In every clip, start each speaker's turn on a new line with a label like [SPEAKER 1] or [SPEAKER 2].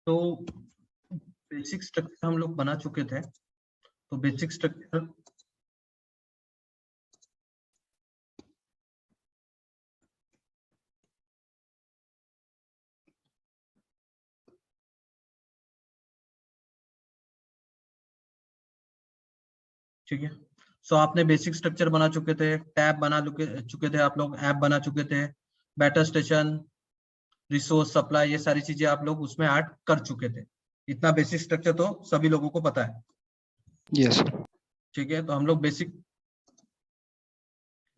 [SPEAKER 1] तो basic structure हम लोग बना चुके थे, तो बेसिक स्ट्रक्चर ठीक है। सो आपने बेसिक स्ट्रक्चर बना चुके थे, टैब बना चुके थे आप लोग, ऐप बना चुके थे, बैटर स्टेशन, रिसोर्स सप्लाई, ये सारी चीजें आप लोग उसमें ऐड कर चुके थे। इतना बेसिक स्ट्रक्चर तो सभी लोगों को पता है।
[SPEAKER 2] यस।
[SPEAKER 1] ठीक है, तो हम लोग बेसिक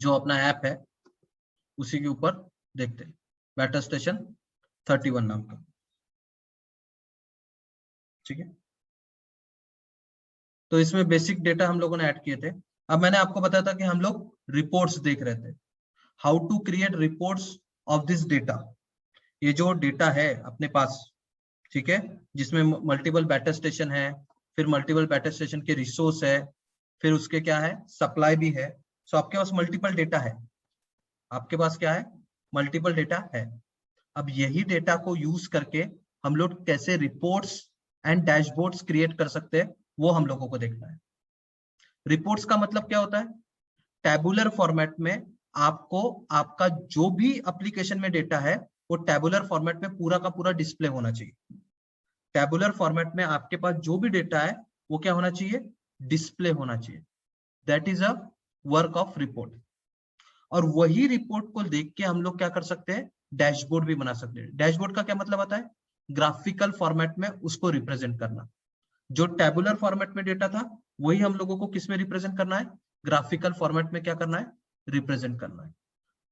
[SPEAKER 1] जो अपना ऐप है उसी के ऊपर देखते हैं, बैटर स्टेशन 31 नाम का। ठीक है, तो इसमें बेसिक डेटा हम लोगों ने ऐड किए थे। अब मैंने आपको बताया था कि हम लोग रिपोर्ट्स देख रहे थे, how to create reports of this data. ये जो डेटा है अपने पास, ठीक है, जिसमें मल्टीपल बैटर स्टेशन है, फिर मल्टीपल बैटर स्टेशन के रिसोर्स है, फिर उसके क्या है, सप्लाई भी है। सो आपके पास मल्टीपल डेटा है, आपके पास क्या है, मल्टीपल डेटा है। अब यही डेटा को यूज करके हम लोग कैसे रिपोर्ट्स एंड डैशबोर्ड्स क्रिएट कर सकते हैं, वो हम लोगों को देखना है। रिपोर्ट्स का मतलब क्या होता है, टैबुलर फॉर्मेट में आपको आपका जो भी एप्लीकेशन में डेटा है वो टैबुलर फॉर्मेट में पूरा का पूरा डिस्प्ले होना चाहिए। टैबुलर फॉर्मेट में आपके पास जो भी डेटा है वो क्या होना चाहिए, डिस्प्ले होना चाहिए। That is a work of report. और वही रिपोर्ट को देख के हम लोग क्या कर सकते हैं, डैशबोर्ड भी बना सकते हैं। डैशबोर्ड का क्या मतलब आता है, ग्राफिकल फॉर्मेट में उसको रिप्रेजेंट करना। जो टैबुलर फॉर्मेट में डेटा था वही हम लोगों को किस में रिप्रेजेंट करना है, ग्राफिकल फॉर्मेट में क्या करना है, रिप्रेजेंट करना है।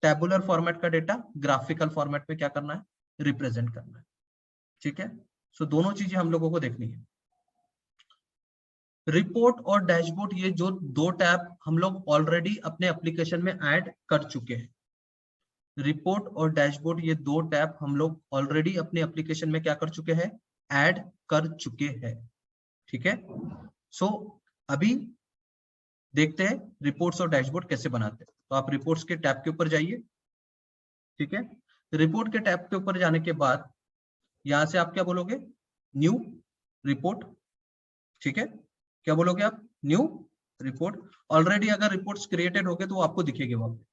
[SPEAKER 1] टैबुलर फॉर्मेट का डेटा ग्राफिकल फॉर्मेट में क्या करना है, रिप्रेजेंट करना है। ठीक है, सो दोनों चीजें हम लोगों को देखनी है। रिपोर्ट और डैशबोर्ड, ये जो दो टैब हम लोग ऑलरेडी अपने एप्लीकेशन में ऐड कर चुके हैं। रिपोर्ट और डैशबोर्ड, ये दो टैब हम लोग ऑलरेडी अपने एप्लीकेशन में क्या कर चुके हैं, ऐड कर चुके हैं। ठीक है, सो अभी देखते हैं रिपोर्ट्स और डैशबोर्ड कैसे बनाते हैं। तो आप रिपोर्ट्स के टैब के ऊपर जाइए। ठीक है, रिपोर्ट के टैब के ऊपर जाने के बाद यहां से आप क्या बोलोगे, न्यू रिपोर्ट। ठीक है, क्या बोलोगे आप, न्यू रिपोर्ट। ऑलरेडी अगर रिपोर्ट्स क्रिएटेड हो गए तो वो आपको दिखेगी वहां पे।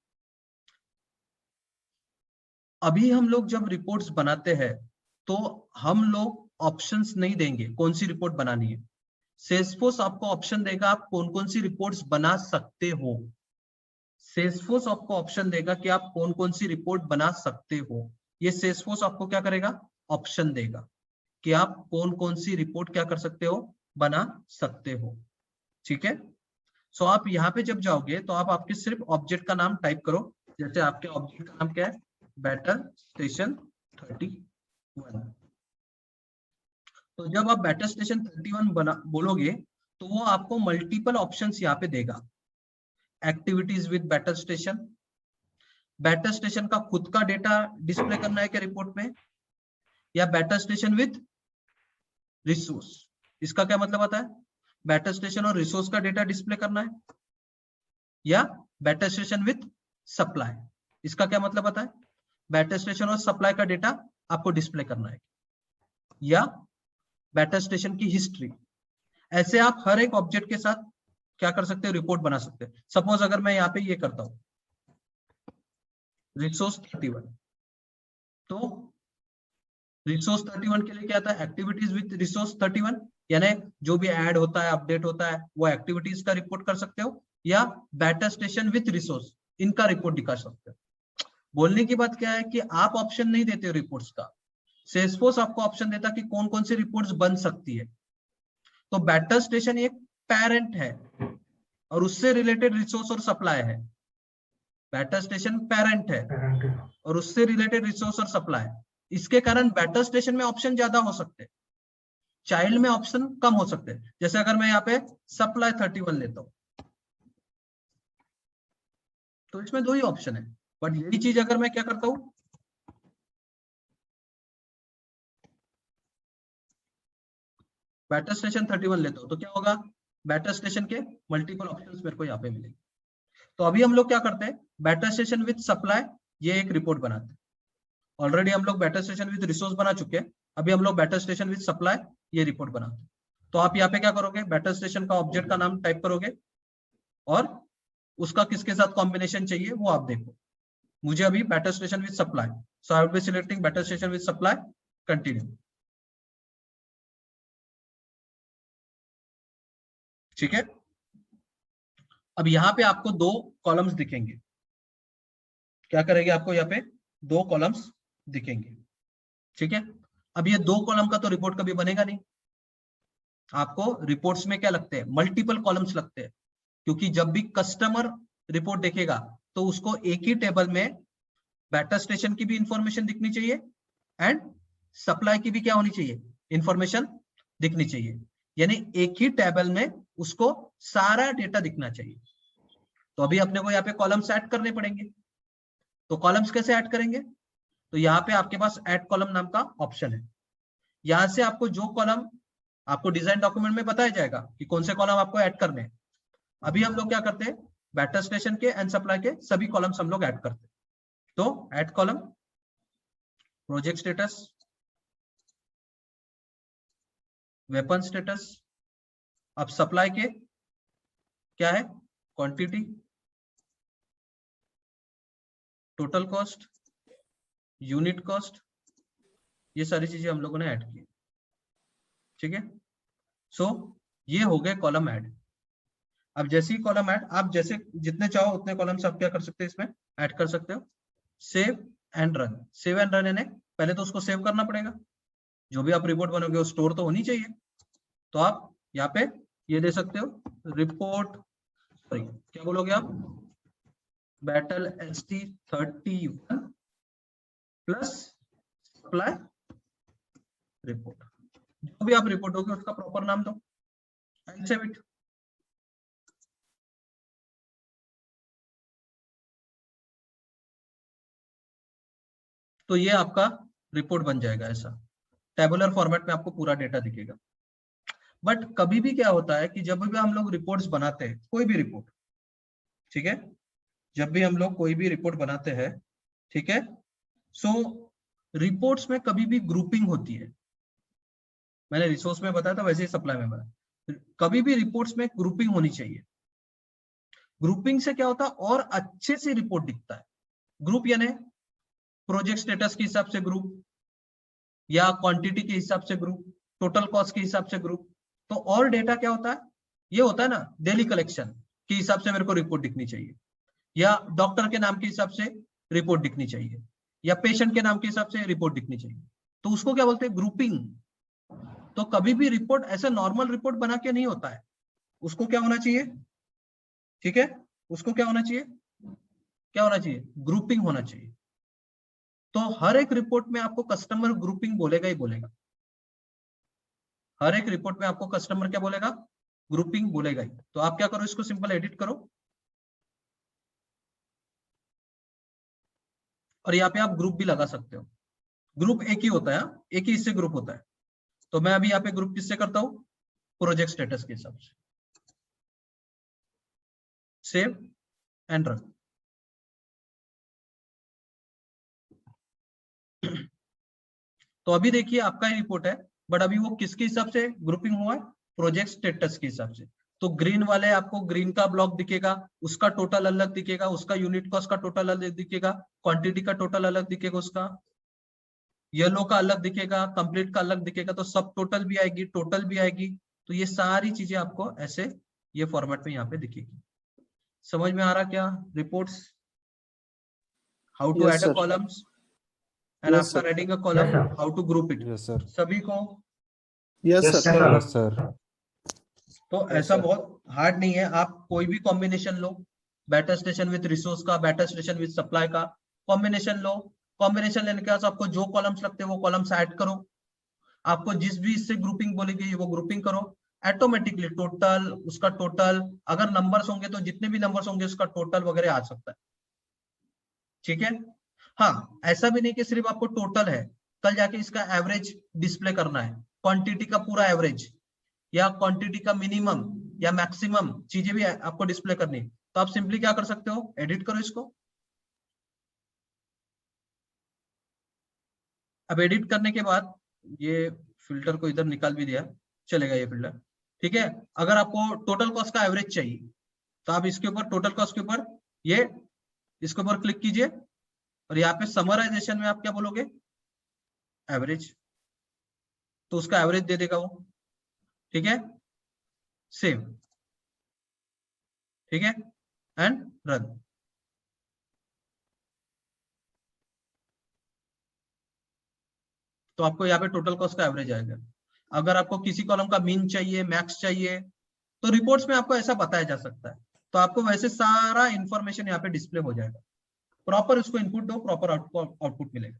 [SPEAKER 1] अभी हम लोग जब रिपोर्ट्स बनाते हैं तो हम लोग ऑप्शंस नहीं देंगे कौन सी रिपोर्ट बनानी है। सेल्सफोर्स आपको ऑप्शन देगा आप कौन कौन सी रिपोर्ट्स बना सकते हो। सेल्सफोर्स आपको ऑप्शन देगा कि आप कौन कौन सी रिपोर्ट बना सकते हो। ये सेल्सफोर्स आपको क्या करेगा, ऑप्शन देगा कि आप कौन कौन सी रिपोर्ट क्या कर सकते हो, बना सकते हो। ठीक है, सो आप यहाँ पे जब जाओगे तो आप आपके सिर्फ ऑब्जेक्ट का नाम टाइप करो। जैसे आपके ऑब्जेक्ट का नाम क्या है, बैटर स्टेशन 31। तो जब आप बैटर स्टेशन 31 बना बोलोगे तो वो आपको मल्टीपल ऑप्शंस यहाँ पे देगा। Activities with batter station, batter station का खुद का डेटा डिस्प्ले करना है क्या रिपोर्ट में, या बैटर स्टेशन विद रिसोर्स। इसका क्या मतलब आता है, बैटर स्टेशन और रिसोर्स का डेटा डिस्प्ले करना है, या बैटर स्टेशन विद सप्लाई। इसका क्या मतलब आता है, बैटर स्टेशन और सप्लाई का डेटा आपको डिस्प्ले करना है, या बैटर स्टेशन की हिस्ट्री। ऐसे आप हर एक ऑब्जेक्ट के साथ क्या कर सकते हो, रिपोर्ट बना सकते हैं। सपोज अगर मैं यहाँ पे ये करता हूं रिसोर्स 31, तो रिसोर्स 31 के लिए क्या आता है, एक्टिविटीज विद रिसोर्स 31, यानी जो भी ऐड होता है, अपडेट होता है, वो एक्टिविटीज का रिपोर्ट कर सकते हो, या बैटर स्टेशन विद रिसोर्स, इनका रिपोर्ट दिखा सकते हो। बोलने की बात क्या है कि आप ऑप्शन नहीं देते हो रिपोर्ट्स का, सेल्सफोर्स आपको ऑप्शन देता कि कौन कौन सी रिपोर्ट्स बन सकती है। तो बैटर स्टेशन एक पेरेंट है और उससे रिलेटेड रिसोर्स और सप्लाई है। बैटर स्टेशन पेरेंट है और उससे रिलेटेड रिसोर्स और सप्लाई। इसके कारण बैटर स्टेशन में ऑप्शन ज्यादा हो सकते हैं, चाइल्ड में ऑप्शन कम हो सकते हैं। जैसे अगर मैं यहाँ पे सप्लाई 31 लेता हूं तो इसमें दो ही ऑप्शन है, बट यही चीज अगर मैं क्या करता हूं, बैटर स्टेशन 31 लेता हूं तो क्या होगा, बैटर स्टेशन के मल्टीपल ऑप्शंस मेरे को यहाँ पे मिलेंगे। तो अभी हम लोग क्या करते हैं, बैटर स्टेशन विद सप्लाई ये एक रिपोर्ट बनाते हैं। ऑलरेडी हम लोग बैटर स्टेशन विद रिसोर्स बना चुके हैं, अभी हम लोग बैटर स्टेशन विद सप्लाई ये रिपोर्ट बनाते हैं। तो आप यहाँ पे क्या करोगे, बैटर स्टेशन का ऑब्जेक्ट का नाम टाइप करोगे और उसका किसके साथ कॉम्बिनेशन चाहिए वो आप देखो। मुझे अभी batter station with supply, so I will be selecting batter station with supply, continue. ठीक है, अब यहाँ पे आपको दो कॉलम्स दिखेंगे। क्या करेंगे, आपको यहाँ पे दो कॉलम्स दिखेंगे। ठीक है, अब ये दो कॉलम का तो रिपोर्ट कभी बनेगा नहीं। आपको रिपोर्ट्स में क्या लगते हैं, मल्टीपल कॉलम्स लगते हैं, क्योंकि जब भी कस्टमर रिपोर्ट देखेगा तो उसको एक ही टेबल में बैटर स्टेशन की भी इंफॉर्मेशन दिखनी चाहिए एंड सप्लाई की भी क्या होनी चाहिए, इंफॉर्मेशन दिखनी चाहिए। यानी एक ही टेबल में उसको सारा डेटा दिखना चाहिए। तो अभी अपने को यहाँ पे कॉलम्स ऐड करने पड़ेंगे। तो कॉलम्स कैसे ऐड करेंगे, तो यहाँ पे आपके पास ऐड कॉलम नाम का ऑप्शन है। यहां से आपको जो कॉलम आपको डिजाइन डॉक्यूमेंट में बताया जाएगा कि कौन से कॉलम आपको ऐड करने हैं। अभी हम लोग क्या करते हैं, बैटर स्टेशन के एंड सप्लाई के सभी कॉलम्स हम लोग ऐड करते हैं। तो add column, project status, weapon status, अब सप्लाई के क्या है, quantity, total cost, unit cost, ये सारी चीजें हम लोगों ने ऐड की। ठीक है, सो ये हो गए कॉलम ऐड। अब जैसे ही कॉलम ऐड, आप जैसे जितने चाहो उतने कॉलम्स आप क्या कर सकते हैं, इसमें ऐड कर सकते हो। Save and run, save and run यानी पहले तो उसको सेव करना पड़ेगा, जो भी आप रिपोर्ट बनोगे वो स्टोर तो होनी चाहिए। तो आप यहाँ पे ये दे सकते हो, रिपोर्ट, सॉरी क्या बोलोगे आप, battle ST31 plus supply report, जो भी आप रिपोर्ट होगी उसका प्रॉपर नाम दो एंड सेव इट। तो ये आपका रिपोर्ट बन जाएगा, ऐसा टेबुलर फॉर्मेट में आपको पूरा डेटा दिखेगा। बट कभी भी क्या होता है कि जब भी हम लोग रिपोर्ट्स बनाते हैं, कोई भी रिपोर्ट, ठीक है, जब भी हम लोग कोई भी रिपोर्ट बनाते हैं, ठीक है, सो रिपोर्ट्स में कभी भी ग्रुपिंग होती है। मैंने रिसोर्स में बताया था, वैसे ही सप्लाई में बताया, कभी भी रिपोर्ट्स में ग्रुपिंग होनी चाहिए। ग्रुपिंग से क्या होता है, और अच्छे से रिपोर्ट दिखता है। ग्रुप यानी प्रोजेक्ट स्टेटस के हिसाब से ग्रुप, या क्वांटिटी के हिसाब से ग्रुप, टोटल कॉस्ट के हिसाब से ग्रुप। तो और डेटा क्या होता है, ये होता है ना, डेली कलेक्शन के हिसाब से मेरे को रिपोर्ट दिखनी चाहिए, या डॉक्टर के नाम के हिसाब से रिपोर्ट दिखनी चाहिए, या पेशेंट के नाम के हिसाब से रिपोर्ट दिखनी चाहिए। तो उसको क्या बोलते हैं, ग्रुपिंग। तो कभी भी रिपोर्ट ऐसे नॉर्मल रिपोर्ट बना के नहीं होता है, उसको क्या होना चाहिए, ठीक है, उसको क्या होना चाहिए, क्या होना चाहिए, ग्रुपिंग होना चाहिए। तो हर एक रिपोर्ट में आपको कस्टमर ग्रुपिंग बोलेगा ही बोलेगा। हर एक रिपोर्ट में आपको कस्टमर क्या बोलेगा, ग्रुपिंग बोलेगा ही। तो आप क्या करो, इसको सिंपल एडिट करो और यहाँ पे आप ग्रुप भी लगा सकते हो। ग्रुप एक ही होता है, एक ही इससे ग्रुप होता है। तो मैं अभी यहाँ पे ग्रुप किससे करता हूं, प्रोजेक्ट स्टेटस के हिसाब से। Save and run. तो अभी देखिए आपका ही रिपोर्ट है, बट अभी वो किसके हिसाब से ग्रुपिंग हुआ है, प्रोजेक्ट स्टेटस के हिसाब से। तो ग्रीन वाले आपको ग्रीन का ब्लॉक दिखेगा, उसका टोटल अलग दिखेगा, उसका यूनिट कॉस्ट का टोटल अलग दिखेगा, क्वांटिटी का टोटल अलग दिखेगा, उसका येलो का अलग दिखेगा, कंप्लीट का अलग दिखेगा, तो सब टोटल भी आएगी, टोटल भी आएगी। तो ये सारी चीजें आपको ऐसे ये फॉर्मेट में यहाँ पे दिखेगी। समझ में आ रहा क्या, reports, how to add a columns and after adding a column how to group it, सभी को।
[SPEAKER 2] Yes sir.
[SPEAKER 1] तो ऐसा बहुत हार्ड नहीं है, आप कोई भी कॉम्बिनेशन लो, बैटर स्टेशन विद रिसोर्स का, बैटर स्टेशन विद सप्लाई का कॉम्बिनेशन लो। कॉम्बिनेशन लेने के बाद आपको जो कॉलम्स लगते हैं वो कॉलम्स ऐड करो, आपको जिस भी इससे ग्रुपिंग बोलेगी वो ग्रुपिंग करो, ऑटोमेटिकली टोटल, उसका टोटल, अगर नंबर्स होंगे तो जितने भी नंबर्स होंगे उसका टोटल वगैरह आ सकता है। ठीक है, हाँ ऐसा भी नहीं कि सिर्फ आपको टोटल है, कल जाके इसका एवरेज डिस्प्ले करना है, क्वांटिटी का पूरा एवरेज, या क्वांटिटी का मिनिमम या मैक्सिमम चीजें भी आपको डिस्प्ले करनी, तो आप सिंपली क्या कर सकते हो, एडिट करो इसको। अब एडिट करने के बाद ये फिल्टर को इधर निकाल भी दिया, चलेगा ये फिल्टर, ठीक है। अगर आपको टोटल कॉस्ट का एवरेज चाहिए तो आप इसके ऊपर टोटल कॉस्ट के ऊपर ये इसके ऊपर क्लिक कीजिए और यहाँ पे समराइजेशन में आप क्या बोलोगे, एवरेज, तो उसका एवरेज दे देगा वो, ठीक है, सेव, ठीक है, एंड रन। तो आपको यहाँ पे टोटल कॉस्ट का एवरेज आएगा। अगर आपको किसी कॉलम का मीन चाहिए, मैक्स चाहिए, तो रिपोर्ट्स में आपको ऐसा बताया जा सकता है, तो आपको वैसे सारा इंफॉर्मेशन यहाँ पे डिस्प्ले हो जाएगा। प्रॉपर उसको इनपुट दो, प्रॉपर आउटपुट मिलेगा।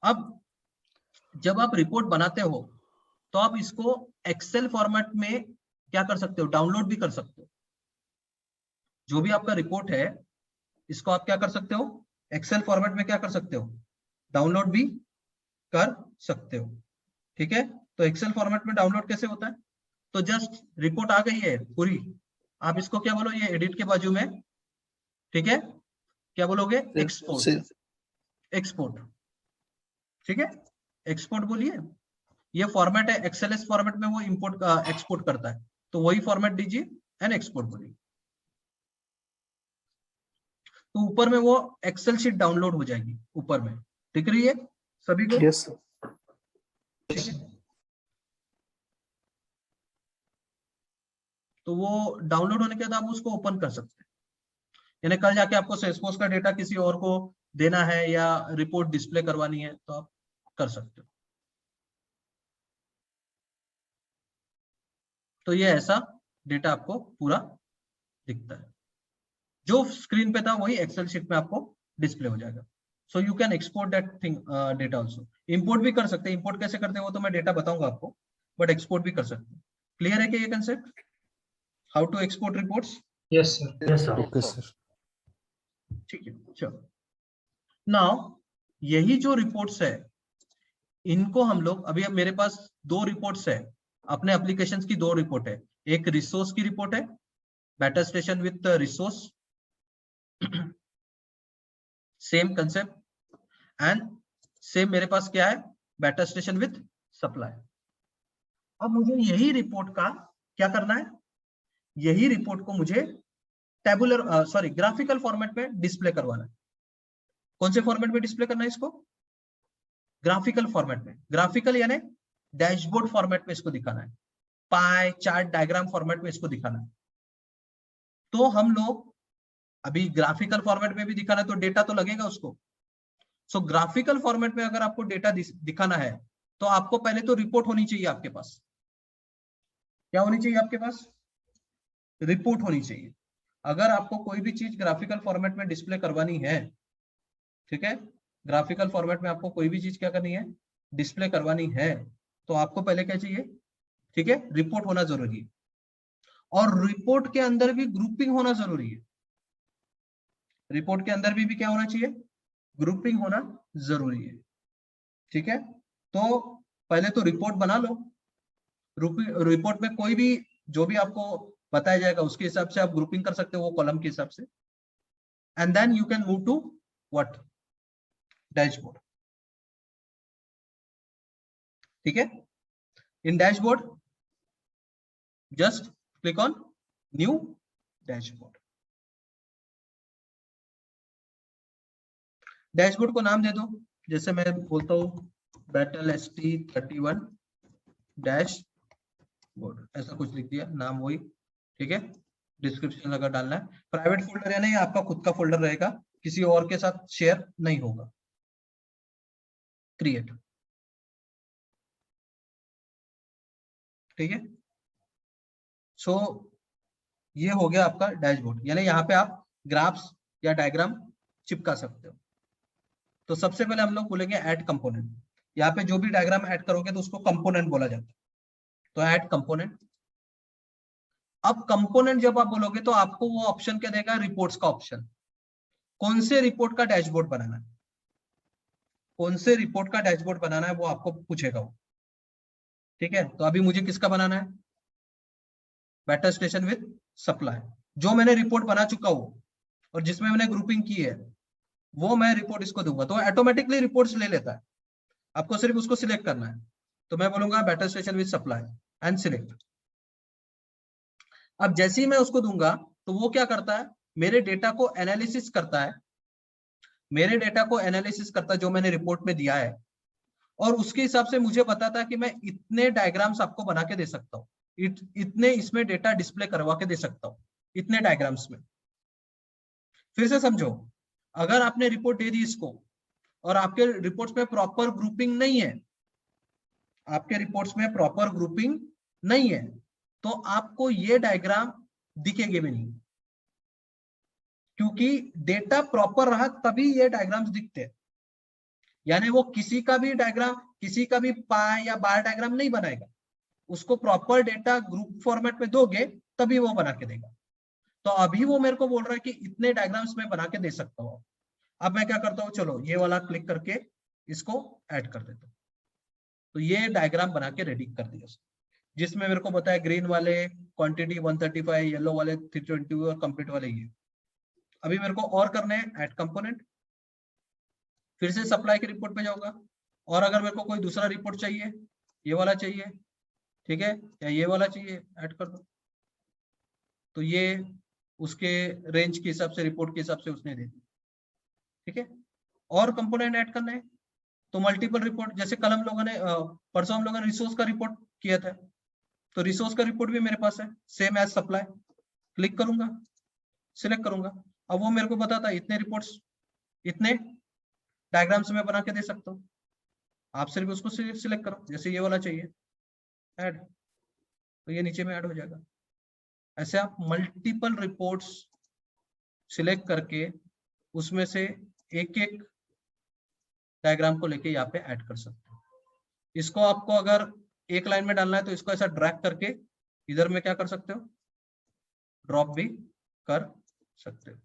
[SPEAKER 1] अब जब आप रिपोर्ट बनाते हो तो आप इसको एक्सेल फॉर्मेट में क्या कर सकते हो, डाउनलोड भी कर सकते हो। जो भी आपका रिपोर्ट है इसको आप क्या कर सकते हो, एक्सेल फॉर्मेट में क्या कर सकते हो, डाउनलोड भी कर सकते हो, ठीक है। तो एक्सेल फॉर्मेट में डाउनलोड कैसे होता है, तो जस्ट रिपोर्ट आ गई है पूरी, आप इसको क्या बोलो, ये एडिट के बाजू में, ठीक है, क्या बोलोगे, एक्सपोर्ट, एक्सपोर्ट, ठीक है, एक्सपोर्ट बोलिए। ये फॉर्मेट है, एक्सएलएस फॉर्मेट में वो इंपोर्ट एक्सपोर्ट करता है, तो वही फॉर्मेट दीजिए एंड एक्सपोर्ट बोलिए। तो ऊपर में वो एक्सेल शीट डाउनलोड हो जाएगी, ऊपर में दिख रही है सभी को?
[SPEAKER 2] यस
[SPEAKER 1] ठीक है, तो वो डाउनलोड होने के बाद आप उसको ओपन कर सकते हैं। यानी कल जाके आपको सेल्सफोर्स का डेटा किसी और को देना है या रिपोर्ट डिस्प्ले करवानी है तो आप कर सकते हो। तो ये ऐसा डेटा आपको पूरा दिखता है, जो स्क्रीन पे था वही एक्सेल शीट में आपको डिस्प्ले हो जाएगा। So you can export that thing data also. Import भी कर सकते हैं, इंपोर्ट कैसे करते हैं वो तो मैं डेटा बताऊंगा आपको, बट एक्सपोर्ट भी कर सकते हैं। क्लियर है कि ये concept, how to export reports?
[SPEAKER 3] Yes sir, yes sir.
[SPEAKER 2] Okay sir.
[SPEAKER 1] ठीक है, चलो नाउ यही जो रिपोर्ट्स है इनको हम लोग अभी, अब मेरे पास दो रिपोर्ट्स है अपने एप्लीकेशंस की, दो रिपोर्ट है। एक रिसोर्स की रिपोर्ट है, better station with resource, same concept, and same मेरे पास क्या है, बेटर स्टेशन विथ सप्लाई। अब मुझे यही रिपोर्ट का क्या करना है, यही रिपोर्ट को मुझे टेबुलर ग्राफिकल फॉर्मेट में डिस्प्ले करवाना है। कौन से फॉर्मेट में डिस्प्ले करना है इसको, ग्राफिकल फॉर्मेट में। ग्राफिकल यानी डैशबोर्ड फॉर्मेट में इसको दिखाना है, पाई चार्ट डायग्राम फॉर्मेट में इसको दिखाना है। तो हम लोग अभी ग्राफिकल फॉर्मेट में भी दिखाना है तो डेटा तो लगेगा उसको। सो ग्राफिकल फॉर्मेट में अगर आपको डेटा दिखाना है तो आपको पहले तो रिपोर्ट होनी चाहिए आपके पास। क्या होनी चाहिए आपके पास, रिपोर्ट होनी चाहिए। अगर आपको कोई भी चीज ग्राफिकल फॉर्मेट में डिस्प्ले करवानी है, ठीक है, ग्राफिकल फॉर्मेट में आपको कोई भी चीज क्या करनी है, डिस्प्ले करवानी है, तो आपको पहले क्या चाहिए, ठीक है, रिपोर्ट होना जरूरी है। और रिपोर्ट के अंदर भी ग्रुपिंग होना जरूरी है। रिपोर्ट के अंदर भी क्या होना चाहिए, ग्रुपिंग होना जरूरी है, ठीक है। तो पहले तो रिपोर्ट बना लो, रिपोर्ट में कोई भी जो भी आपको बताया जाएगा उसके हिसाब से आप ग्रुपिंग कर सकते हो, वो कॉलम के हिसाब से। And then you can move to what, dashboard, ठीक है। In dashboard just click on new dashboard. Dashboard को नाम दे दो, जैसे मैं बोलता हूँ बैटल ST31 डैशबोर्ड, ऐसा कुछ लिख दिया, नाम वही, ठीक है। डिस्क्रिप्शन अगर डालना है, प्राइवेट फोल्डर यानी आपका खुद का फोल्डर रहेगा, किसी और के साथ शेयर नहीं होगा। क्रिएट, ठीक है। सो ये हो गया आपका डैशबोर्ड, यानी यहाँ पे आप ग्राफ्स या डायग्राम चिपका सकते हो। तो सबसे पहले हम लोग बोलेंगे ऐड कंपोनेंट। यहाँ पे जो भी डायग्राम ऐड करोगे तो उसको कंपोनेंट बोला जाता है, तो ऐड कंपोनेंट। अब कंपोनेंट जब आप बोलोगे तो आपको वो ऑप्शन क्या देगा, रिपोर्ट्स का ऑप्शन। कौन से रिपोर्ट का डैशबोर्ड बनाना है, कौन से रिपोर्ट का डैशबोर्ड बनाना है वो आपको पूछेगा वो, ठीक है। तो अभी मुझे किसका बनाना है, बेटर स्टेशन विद सप्लाई, जो मैंने रिपोर्ट बना चुका हूं और जिसमें मैंने ग्रुपिंग की है वो मैं रिपोर्ट इसको दूंगा, तो ऑटोमेटिकली रिपोर्ट्स ले लेता है। आपको सिर्फ उसको सिलेक्ट करना है। तो मैं बोलूंगा batter station with supply and select. अब जैसे ही मैं उसको दूंगा तो वो क्या करता है, मेरे डेटा को एनालिसिस करता है, मेरे डेटा को एनालिसिस करता है जो मैंने रिपोर्ट में दिया है, और उसके हिसाब से मुझे बताता है कि मैं इतने डायग्राम्स आपको बना के दे सकता हूँ, इतने इसमें डेटा डिस्प्ले करवा के दे सकता हूँ, इतने डायग्राम्स में। फिर से समझो, अगर आपने रिपोर्ट दे दी इसको और आपके रिपोर्ट्स में प्रॉपर ग्रुपिंग नहीं है, आपके रिपोर्ट्स में प्रॉपर ग्रुपिंग नहीं है, तो आपको ये डायग्राम दिखेंगे भी नहीं, क्योंकि डेटा प्रॉपर रहा तभी ये डायग्राम्स दिखते हैं। यानी वो किसी का भी डायग्राम, किसी का भी पाई या बार डायग्राम नहीं बनाएगा, उसको प्रॉपर डेटा ग्रुप फॉर्मेट में दोगे तभी वो बना के देगा। तो अभी वो मेरे को बोल रहा है कि इतने डायग्राम्स में बना के दे सकता हूँ। अब मैं क्या करता हूँ, चलो ये वाला क्लिक करके इसको ऐड कर देता हूँ। तो ये डायग्राम बना के रेडी कर दिया, जिसमें मेरे को बताया ग्रीन वाले क्वांटिटी 135, येलो वाले 320 और कंप्लीट वाले ये। अभी मेरे को और करने हैं ऐड कंपोनेंट, फिर से सप्लाई की रिपोर्ट पे जाऊंगा, और अगर मेरे को कोई दूसरा रिपोर्ट चाहिए, ये वाला चाहिए, ठीक है, या ये वाला चाहिए, ऐड कर दो। तो ये उसके रेंज के हिसाब से, रिपोर्ट के हिसाब से उसने दे दी, ठीक है। और कंपोनेंट ऐड करना है तो मल्टीपल रिपोर्ट, जैसे कल हम लोगों ने परसों हम लोगों ने रिसोर्स का रिपोर्ट किया था, तो रिसोर्स का रिपोर्ट भी मेरे पास है, सेम एज सप्लाई। क्लिक करूंगा, सिलेक्ट करूंगा, अब वो मेरे को बताता है इतने रिपोर्ट्स, इतने डायग्राम्स में बना के दे सकता हूँ। आप सिर्फ उसको सिलेक्ट करो, जैसे ये वाला चाहिए ऐड, तो ये नीचे में ऐड हो जाएगा। ऐसे आप मल्टीपल रिपोर्ट्स सिलेक्ट करके उसमें से एक एक डायग्राम को लेके यहाँ पे ऐड कर सकते हो। इसको आपको अगर एक लाइन में डालना है तो इसको ऐसा ड्रैग करके इधर में क्या कर सकते हो, ड्रॉप भी कर सकते हो।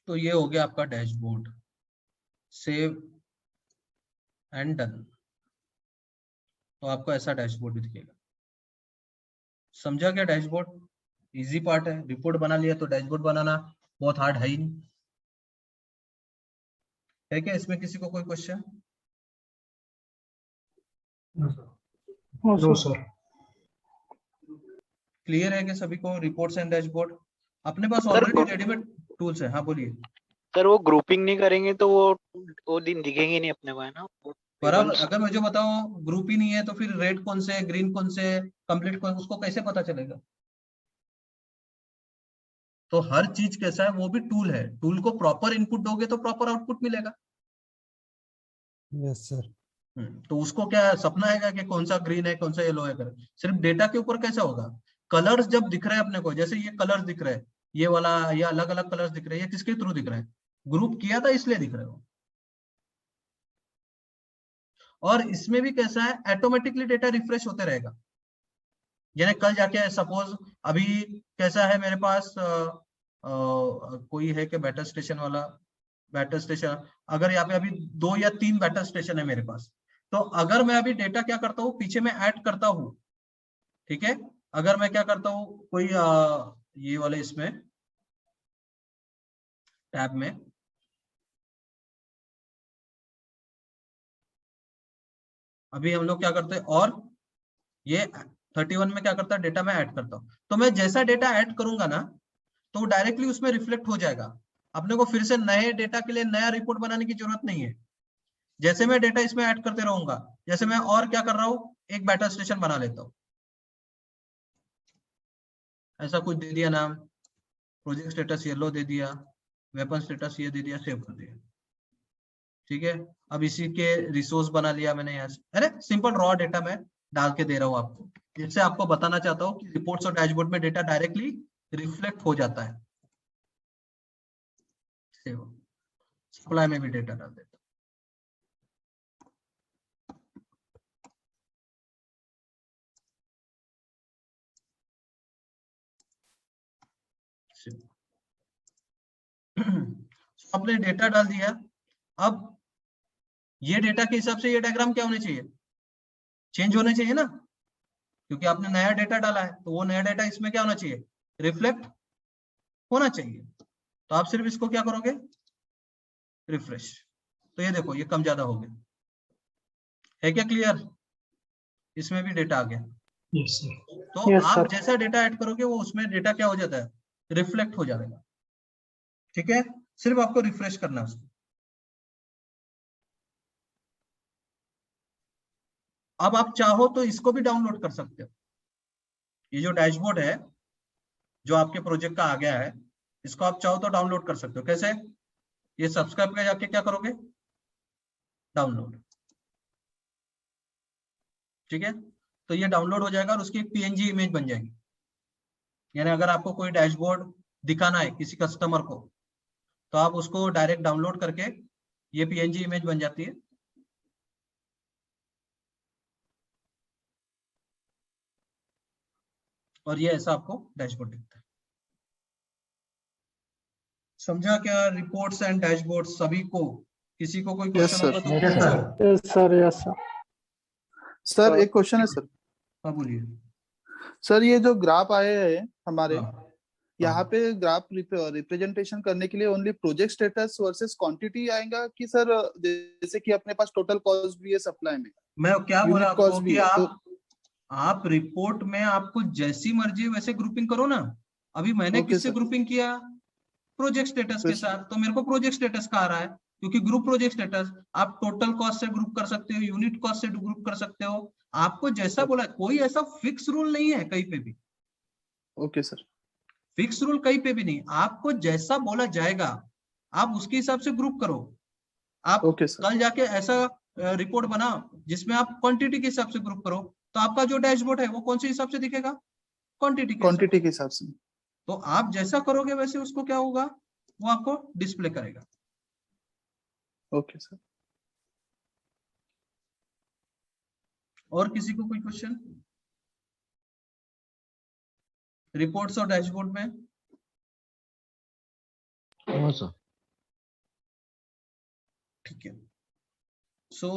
[SPEAKER 1] तो ये हो गया आपका डैशबोर्ड, सेव एंड डन। तो आपको ऐसा डैशबोर्ड भी दिखेगा। समझा क्या डैशबोर्ड? इजी पार्ट है, रिपोर्ट बना लिया तो डैशबोर्ड बनाना बहुत हार्ड है ही नहीं। है क्या इसमें किसी को कोई क्वेश्चन?
[SPEAKER 3] No sir.
[SPEAKER 1] क्लियर है कि सभी को रिपोर्ट्स एंड डैशबोर्ड? अपने पास
[SPEAKER 3] सर,
[SPEAKER 1] ऑलरेडी रेडीमेड टूल्स है। हाँ बोलिए।
[SPEAKER 3] सर वो ग्रुपिंग नहीं करेंगे तो वो दिन दिखेंगे नहीं अपने को, है ना?
[SPEAKER 1] पर अब अगर मुझे बताओ ग्रुप ही नहीं है तो फिर रेड कौन से, ग्रीन कौन से, कंप्लीट कौन, उसको कैसे पता चलेगा? तो हर चीज कैसा है, वो भी टूल है, टूल को प्रॉपर इनपुट दोगे तो प्रॉपर आउटपुट मिलेगा।
[SPEAKER 2] Yes sir.
[SPEAKER 1] तो उसको क्या सपना आएगा कि कौन सा ग्रीन है कौन सा येलो है? कर सिर्फ डेटा के ऊपर कैसा होगा? कलर्स जब दिख रहे हैं अपने को, जैसे ये कलर्स दिख रहे हैं, ये वाला, ये अलग अलग कलर्स दिख रहे हैं, ये किसके थ्रू दिख रहे हैं? ग्रुप किया था इसलिए दिख रहे हो। और इसमें भी कैसा है, ऑटोमेटिकली डेटा रिफ्रेश होते रहेगा। यानी कल जाके सपोज अभी कैसा है मेरे पास कोई है कि बैटर स्टेशन वाला, बैटर स्टेशन, अगर यहाँ पे अभी 2 या 3 बैटर स्टेशन है मेरे पास, तो अगर मैं अभी डेटा क्या करता हूँ, पीछे में ऐड करता हूँ, ठीक है, अगर मैं क्या करता हूँ कोई ये वाले इसमें टैब में, अभी हम लोग क्या करते हैं, और ये 31 में क्या करता है, डेटा में ऐड करता हूँ, तो मैं जैसा डेटा ऐड करूंगा ना तो डायरेक्टली उसमें रिफ्लेक्ट हो जाएगा। अपने को फिर से नए डेटा के लिए नया रिपोर्ट बनाने की जरूरत नहीं है। जैसे मैं डेटा इसमें ऐड करते रहूंगा, जैसे मैं और क्या कर रहा हूँ, एक बैटर स्टेशन बना लेता हूँ, ऐसा कुछ दे दिया नाम, प्रोजेक्ट स्टेटस येलो दे दिया, वेपन स्टेटस ये दे दिया, सेव कर दिया, ठीक है। अब इसी के रिसोर्स बना लिया मैंने यहाँ से, अरे सिंपल रॉ डेटा में डाल के दे रहा हूँ आपको। इससे आपको बताना चाहता हूँ कि रिपोर्ट्स और डैशबोर्ड में डेटा डायरेक्टली रिफ्लेक्ट हो जाता है। सप्लाई में भी डेटा डाल देता हूँ। आपने डेटा डाल दिया, अब ये डेटा के हिसाब से ये डायग्राम क्या होने चाहिए, चेंज होने चाहिए ना, क्योंकि आपने नया डेटा डाला है, तो वो नया डेटा इसमें क्या होना चाहिए, रिफ्लेक्ट होना चाहिए। तो आप सिर्फ इसको क्या करोगे, रिफ्रेश। तो ये देखो ये कम ज्यादा हो गया, है क्या क्लियर? इसमें भी डेटा आ गया।
[SPEAKER 4] Yes sir.
[SPEAKER 1] तो
[SPEAKER 4] यस
[SPEAKER 1] आप
[SPEAKER 4] सर।
[SPEAKER 1] जैसा डेटा ऐड करोगे वो उसमें डेटा क्या हो जाता है, रिफ्लेक्ट हो जाएगा। ठीक है, सिर्फ आपको रिफ्रेश करना है उसको। अब आप चाहो तो इसको भी डाउनलोड कर सकते हो। ये जो डैशबोर्ड है जो आपके प्रोजेक्ट का आ गया है, इसको आप चाहो तो डाउनलोड कर सकते हो। कैसे? ये सब्सक्राइब पे जाके क्या करोगे, डाउनलोड। ठीक है, तो ये डाउनलोड हो जाएगा और उसकी एक पीएनजी इमेज बन जाएगी। यानी अगर आपको कोई डैशबोर्ड दिखाना है किसी कस्टमर को, तो आप उसको डायरेक्ट डाउनलोड करके ये पीएनजी इमेज बन जाती है। और ये ऐसा आपको डैशबोर्ड दिखता है। समझा क्या? रिपोर्ट्स एंड डैशबोर्ड सभी को, किसी को कोई क्वेश्चन होगा तो
[SPEAKER 4] यस
[SPEAKER 1] पूछो।
[SPEAKER 4] Sir. Yes sir. Yes sir.
[SPEAKER 2] Sir एक क्वेश्चन है सर।
[SPEAKER 1] हाँ बोलिए।
[SPEAKER 2] सर ये जो ग्राफ आए हैं हमारे,
[SPEAKER 1] हाँ,
[SPEAKER 2] यहाँ पे ग्राफ रिप्रेजेंटेशन करने के लिए only project status versus quantity आएगा कि सर जैसे कि अपने पास टोटल कॉस्ट भी है सप्लाई में,
[SPEAKER 1] मैं क्या बोला
[SPEAKER 2] यूनिट
[SPEAKER 1] आपको
[SPEAKER 2] कॉस्ट भी
[SPEAKER 1] कि
[SPEAKER 2] है, तो
[SPEAKER 1] आप रिपोर्ट में आपको जैसी मर्जी वैसे ग्रुपिंग करो ना। अभी मैंने
[SPEAKER 2] ओके
[SPEAKER 1] किससे
[SPEAKER 2] सर।
[SPEAKER 1] ग्रुपिंग किया, प्रोजेक्ट स्टेटस के
[SPEAKER 2] तो
[SPEAKER 1] साथ, तो मेरे को प्रोजेक्ट स्टेटस का आ रहा है, क्योंकि ग्रुप प्रोजेक्ट स्टेटस आप टोटल कॉस्ट से ग्रुप कर सकते हो, यूनिट कॉस्ट से ग्रुप कर सकते हो, आपको जैसा बोला। कोई ऐसा फिक्स रूल नहीं है कहीं पे भी,
[SPEAKER 2] ओके सर।
[SPEAKER 1] फिक्स रूल कहीं पे भी नहीं। आपको जैसा बोला जाएगा आप उसके हिसाब से ग्रुप करो। आप
[SPEAKER 2] ओके सर।
[SPEAKER 1] कल जाके ऐसा रिपोर्ट बनाओ जिसमें आप क्वांटिटी के हिसाब से ग्रुप करो, तो आपका जो डैशबोर्ड है वो कौन से हिसाब से दिखेगा, क्वांटिटी के हिसाब
[SPEAKER 2] क्वांटिटी
[SPEAKER 1] से।
[SPEAKER 2] के हिसाब से।
[SPEAKER 1] तो आप जैसा करोगे वैसे उसको क्या होगा, वो आपको डिस्प्ले करेगा।
[SPEAKER 2] Okay sir.
[SPEAKER 1] और किसी को कोई क्वेश्चन रिपोर्ट्स और डैशबोर्ड में?
[SPEAKER 5] हाँ सर।
[SPEAKER 1] ठीक है, सो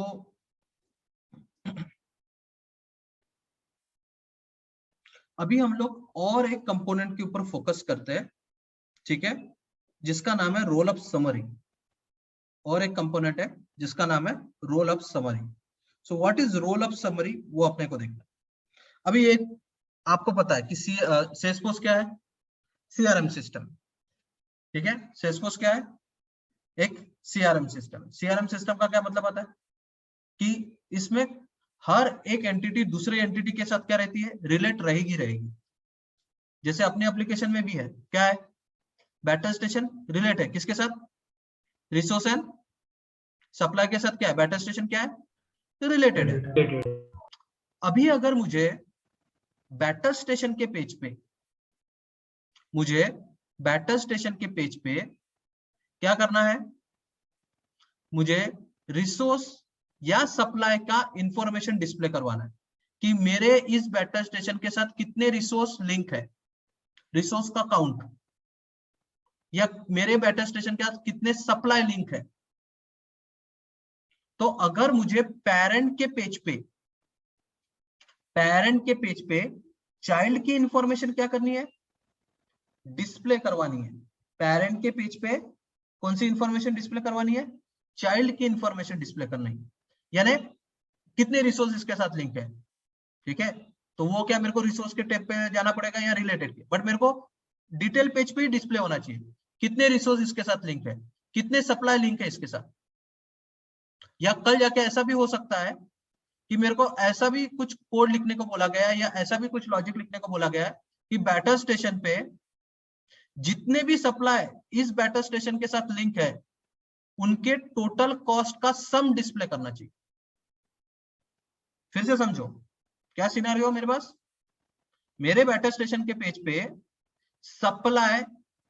[SPEAKER 1] अभी हम लोग और एक कंपोनेंट के ऊपर फोकस करते हैं, ठीक है, जिसका नाम है रोल अप समरी। और एक कंपोनेंट है जिसका नाम है roll up summary. So what is roll up summary, वो अपने को देखना। अभी एक आपको पता है कि सेल्सफोर्स क्या है, सीआरएम सिस्टम। ठीक है, सेल्सफोर्स क्या है, एक सीआरएम सिस्टम। सीआरएम सिस्टम का क्या मतलब आता है कि इसमें हर एक एंटिटी दूसरे एंटिटी के साथ क्या रहती है, रिलेट रहेगी रहेगी। जैसे अपने एप्लीकेशन में भी है, क्या है, बैटल स्टेशन रिलेट है किसके साथ, रिसोर्स एंड सप्लाई के साथ। क्या है, बैटल स्टेशन क्या है, रिलेटेड है। अभी अगर मुझे बैटल स्टेशन के पेज पे, मुझे बैटल स्टेशन के पेज पे क्या करना है, मुझे रिसोर्स या सप्लाई का इंफॉर्मेशन डिस्प्ले करवाना है कि मेरे इस बैटल स्टेशन के साथ कितने रिसोर्स लिंक है, रिसोर्स का काउंट, या मेरे बैटल स्टेशन के साथ कितने सप्लाई लिंक है। तो अगर मुझे पेरेंट के पेज पे चाइल्ड की इंफॉर्मेशन क्या करनी है, डिस्प्ले करवानी है। पेरेंट के पेज पे कौन सी इंफॉर्मेशन डिस्प्ले करवानी है, चाइल्ड की इंफॉर्मेशन डिस्प्ले करनी है, यानी कितने रिसोर्स इसके साथ लिंक है। ठीक है, तो वो क्या, मेरे को रिसोर्स के टैब पे जाना पड़ेगा या रिलेटेड के, बट मेरे को डिटेल पेज पे ही डिस्प्ले होना चाहिए, कितने रिसोर्स इसके साथ लिंक है, कितने सप्लाई लिंक है इसके साथ। या कल जाके ऐसा भी हो सकता है कि मेरे को ऐसा भी कुछ कोड लिखने को बोला गया है, या ऐसा भी कुछ लॉजिक लिखने को बोला गया है कि बैटल स्टेशन पे जितने भी सप्लाई इस बैटल स्टेशन के साथ लिंक है उनके टोटल कॉस्ट का सम डिस्प्ले करना चाहिए। फिर से समझो क्या सिनेरियो मेरे पास, मेरे बैटल स्टेशन के पेज पे सप्लाई,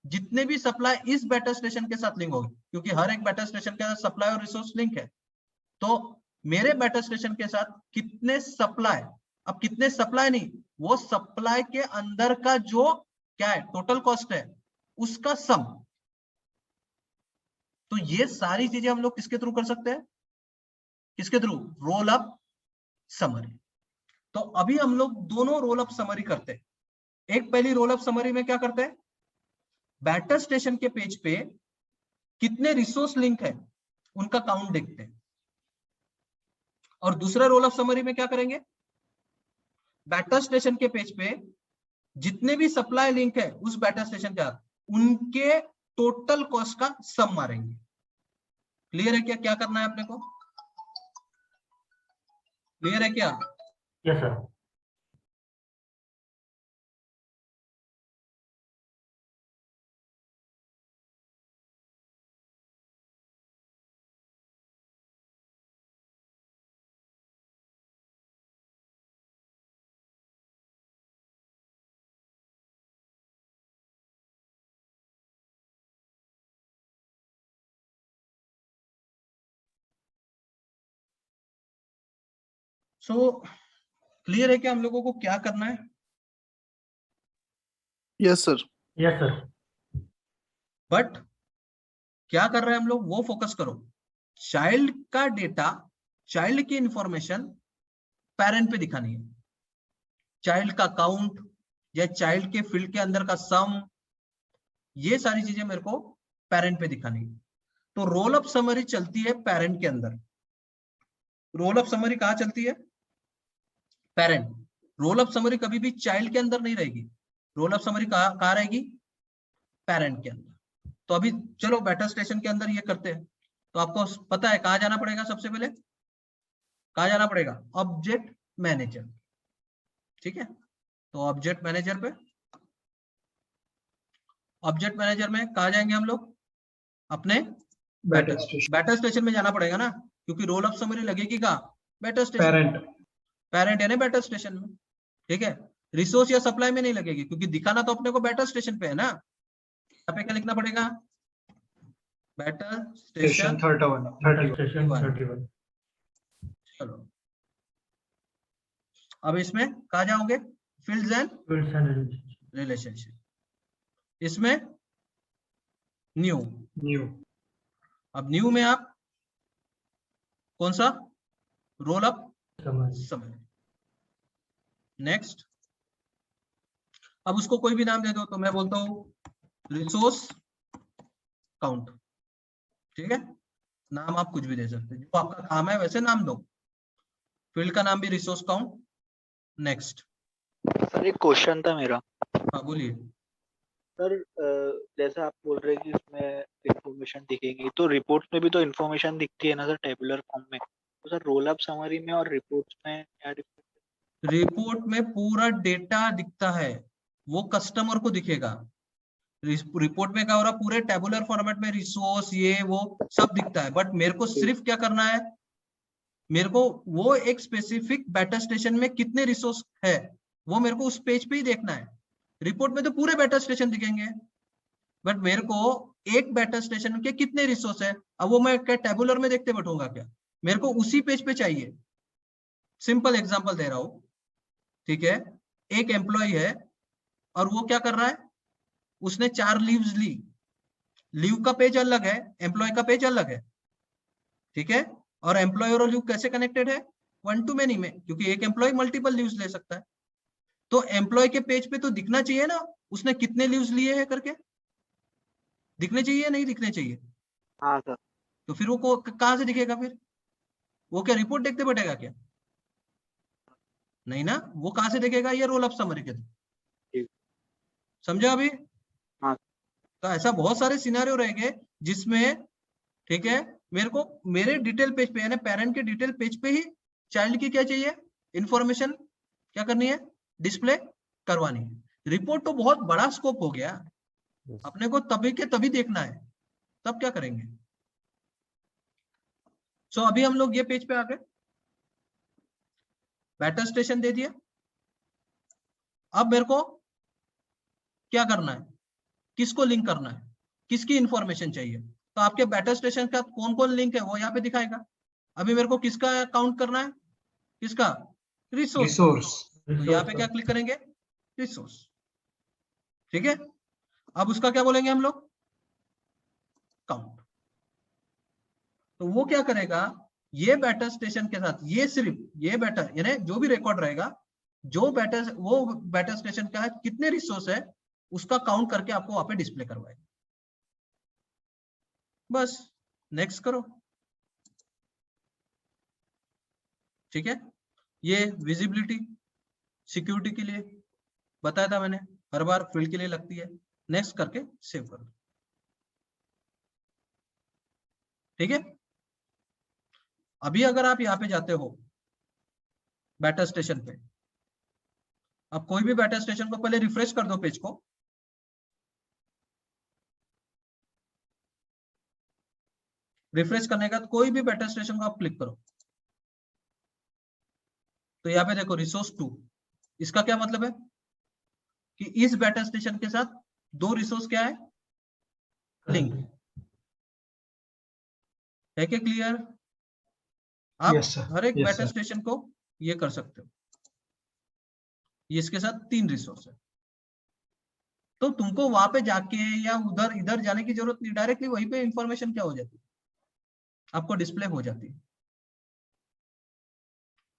[SPEAKER 1] जितने भी सप्लाई इस बैटल स्टेशन के साथ लिंक होगी, क्योंकि हर एक बैटल स्टेशन के साथ सप्लाई और रिसोर्स लिंक है, तो मेरे बैटल स्टेशन के साथ कितने सप्लाई, अब कितने सप्लाई नहीं, वो सप्लाई के अंदर का जो क्या है टोटल कॉस्ट है उसका सम। तो ये सारी चीजें हम लोग किसके थ्रू कर सकते हैं, किसके थ्रू, रोल अप समरी। तो अभी हम लोग दोनों रोल अप समरी करते हैं। एक पहली रोल अप समरी में क्या करते हैं, बैटर स्टेशन के पेज पे कितने रिसोर्स लिंक है उनका काउंट देखते हैं। और दूसरा रोल अप समरी में क्या करेंगे, बैटर स्टेशन के पेज पे जितने भी सप्लाई लिंक है उस बैटर स्टेशन का उनके टोटल कॉस्ट का सम मारेंगे। क्लियर है क्या, क्या करना है अपने को, क्लियर है क्या?
[SPEAKER 4] Yes sir.
[SPEAKER 1] सो क्लियर है क्या हम लोगों को क्या करना है?
[SPEAKER 2] Yes sir.
[SPEAKER 4] Yes sir.
[SPEAKER 1] But क्या कर रहे हैं हम लोग वो फोकस करो। चाइल्ड का डेटा, चाइल्ड की इंफॉर्मेशन पेरेंट पे दिखानी है। चाइल्ड का काउंट या चाइल्ड के फील्ड के अंदर का सम, ये सारी चीजें मेरे को पेरेंट पे दिखानी है। तो रोल अप समरी चलती है पेरेंट के अंदर। रोल अप समरी कहाँ चलती है? पेरेंट। रोल अप समरी कभी भी चाइल्ड के अंदर नहीं रहेगी। रोल अप समरी कहाँ रहेगी? पेरेंट के अंदर। तो अभी चलो बैटर स्टेशन के अंदर ये करते हैं। तो आपको पता है कहाँ जाना पड़ेगा, सबसे पहले कहाँ जाना पड़ेगा? Object manager. ठीक है, तो ऑब्जेक्ट मैनेजर पे, ऑब्जेक्ट मैनेजर में कहा जाएंगे हम लोग? अपने बैटर स्टेशन में जाना पड़ेगा ना, क्योंकि रोल अप समरी लगेगी कहाँ? Batter station.
[SPEAKER 4] पेरेंट।
[SPEAKER 1] पेरेंट है ना बैटर स्टेशन में। ठीक है, रिसोर्स या सप्लाई में नहीं लगेगी, क्योंकि दिखाना तो अपने को बैटर स्टेशन पे है ना। यहाँ पे क्या लिखना पड़ेगा? Batter station
[SPEAKER 4] 31।
[SPEAKER 1] चलो अब इसमें कहा जाओगे? Fields and relationship. इसमें न्यू। अब न्यू में आप कौन सा? Roll up summary. नेक्स्ट, अब उसको कोई भी नाम दे दो, तो मैं बोलता हूं रिसोर्स काउंट। ठीक है, नाम आप कुछ भी दे सकते हैं, जो आपका काम है वैसे नाम दो। फील्ड का नाम भी रिसोर्स काउंट। नेक्स्ट।
[SPEAKER 3] सर एक क्वेश्चन था मेरा।
[SPEAKER 1] हाँ बोलिए।
[SPEAKER 3] सर जैसा आप बोल रहे हैं कि इसमें इंफॉर्मेशन दिखेगी, तो रिपोर्ट में भी तो इंफॉर्मेशन दिखती है ना सर, टेबुलर फॉर्म में। तो सर रोल अप समरी में और रिपोर्ट्स में क्या डिफरेंस?
[SPEAKER 1] रिपोर्ट में पूरा डेटा दिखता है, वो कस्टमर को दिखेगा। रिपोर्ट में क्या हो रहा, पूरे टेबुलर फॉर्मेट में रिसोर्स ये वो सब दिखता है, बट मेरे को सिर्फ क्या करना है, मेरे को वो एक स्पेसिफिक बैटर स्टेशन में कितने रिसोर्स है वो मेरे को उस पेज पे ही देखना है। रिपोर्ट में तो पूरे बैटर स्टेशन दिखेंगे, बट मेरे को एक बैटर स्टेशन के कितने रिसोर्स है, अब वो मैं क्या टेबुलर में देखते बैठूंगा क्या? मेरे को उसी पेज पे चाहिए। सिंपल एग्जांपल दे रहा हूं। ठीक है, एक एम्प्लॉय है और वो क्या कर रहा है, उसने 4 लीव्स ली। लीव का पेज अलग है, एम्प्लॉय का पेज अलग है। ठीक है, और एम्प्लॉय और लीव कैसे कनेक्टेड है? 1 to many में, क्योंकि एक एम्प्लॉय मल्टीपल लीव्स ले सकता है। तो एम्प्लॉय के पेज पे तो दिखना चाहिए ना उसने कितने लीव्स लिए हैं करके, दिखने चाहिए नहीं दिखने चाहिए?
[SPEAKER 3] हाँ सर।
[SPEAKER 1] तो फिर वो कहां से दिखेगा? फिर वो क्या रिपोर्ट देखते बैठेगा क्या? नहीं ना, वो कहां से देखेगा? ये रोल अप समरी के थ्रू। समझा अभी?
[SPEAKER 3] हाँ।
[SPEAKER 1] तो ऐसा बहुत सारे सिनेरियो रहेंगे जिसमें, ठीक है, मेरे को मेरे डिटेल पेज पे यानी पेरेंट के डिटेल पेज पे ही चाइल्ड की क्या चाहिए, इंफॉर्मेशन क्या करनी है, डिस्प्ले करवानी है। रिपोर्ट तो बहुत बड़ा स्कोप हो गया, अपने को तभी के तभी देखना है, तब क्या करेंगे? सो अभी हम लोग ये पेज पे आ गए, बैटर स्टेशन दे दिया। अब मेरे को क्या करना है, किसको लिंक करना है, किसकी इंफॉर्मेशन चाहिए? तो आपके बैटर स्टेशन का कौन कौन लिंक है वो यहाँ पे दिखाएगा। अभी मेरे को किसका काउंट करना है, किसका? रिसोर्स। तो यहाँ पे क्या क्लिक करेंगे? रिसोर्स। ठीक है, अब उसका क्या बोलेंगे हम लोग? काउंट। तो वो क्या करेगा, ये बैटर स्टेशन के साथ ये सिर्फ ये बैटर यानी जो भी रिकॉर्ड रहेगा जो बैटर स्टेशन का है कितने रिसोर्स है उसका काउंट करके आपको वहां पे डिस्प्ले करवाएगा। बस नेक्स्ट करो। ठीक है, ये विजिबिलिटी सिक्योरिटी के लिए बताया था मैंने, हर बार फील्ड के लिए लगती है। नेक्स्ट करके सेव कर दो। ठीक है, अभी अगर आप यहाँ पे जाते हो बैटर स्टेशन पे, अब कोई भी बैटर स्टेशन को पहले रिफ्रेश कर दो पेज को। रिफ्रेश करने के बाद कोई भी बैटर स्टेशन को आप क्लिक करो तो यहाँ पे देखो रिसोर्स 2। इसका क्या मतलब है कि इस बैटर स्टेशन के साथ 2 रिसोर्स क्या है, लिंक है। क्या क्लियर? आप
[SPEAKER 5] Yes, sir.
[SPEAKER 1] हर एक
[SPEAKER 5] Yes,
[SPEAKER 1] बैटर
[SPEAKER 5] sir.
[SPEAKER 1] स्टेशन को ये कर सकते हो, ये इसके साथ 3 रिसोर्स है। तो तुमको वहां पे जाके या उधर इधर जाने की जरूरत नहीं, डायरेक्टली वहीं पे इंफॉर्मेशन क्या हो जाती है, आपको डिस्प्ले हो जाती है।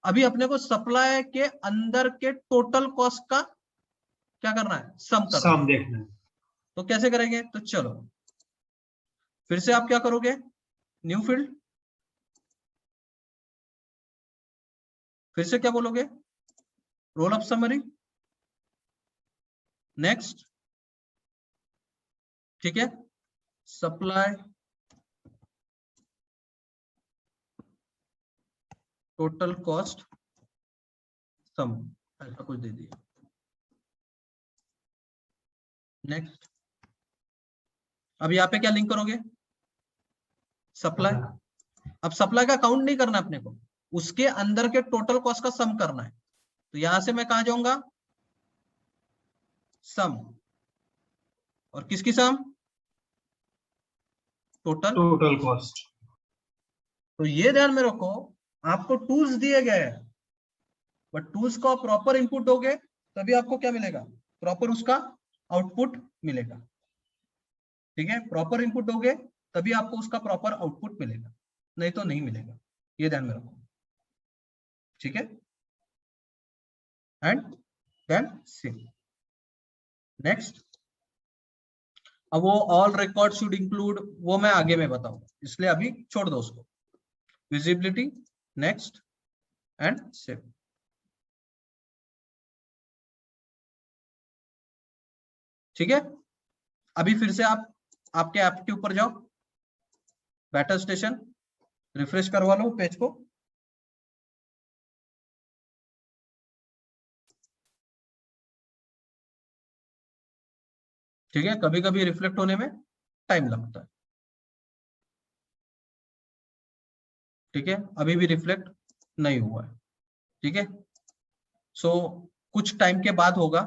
[SPEAKER 1] अभी अपने को सप्लाई के अंदर के टोटल कॉस्ट का क्या करना है, सम करना है।
[SPEAKER 5] सम देखना है।
[SPEAKER 1] तो कैसे करेंगे, तो चलो फिर से आप क्या करोगे, न्यू फील्ड, फिर से क्या बोलोगे, रोल अप समरी, नेक्स्ट। ठीक है, सप्लाई टोटल कॉस्ट सम, ऐसा कुछ दे दिया, नेक्स्ट। अब यहाँ पे क्या लिंक करोगे, सप्लाई। अब सप्लाई का काउंट नहीं करना अपने को, उसके अंदर के टोटल कॉस्ट का सम करना है। तो यहां से मैं कहा जाऊंगा, सम, और किसकी सम, टोटल
[SPEAKER 5] कॉस्ट।
[SPEAKER 1] तो ये ध्यान में रखो, आपको टूल्स दिए गए हैं, बट टूल्स को प्रॉपर इनपुट दोगे तभी आपको क्या मिलेगा, प्रॉपर उसका आउटपुट मिलेगा। ठीक है, प्रॉपर इनपुट दोगे तभी आपको उसका प्रॉपर आउटपुट मिलेगा, नहीं तो नहीं मिलेगा, ये ध्यान में रखो। ठीक है, एंड देन सेव, नेक्स्ट। अब वो ऑल रिकॉर्ड शुड इंक्लूड, वो मैं आगे में बताऊंगा, इसलिए अभी छोड़ दो उसको। Visibility, next and save. ठीक है, अभी फिर से आप आपके ऐप के ऊपर जाओ, बैटर स्टेशन, रिफ्रेश करवा लो पेज को। ठीक है, कभी कभी रिफ्लेक्ट होने में टाइम लगता है। ठीक है, अभी भी रिफ्लेक्ट नहीं हुआ है। ठीक है, सो कुछ टाइम के बाद होगा।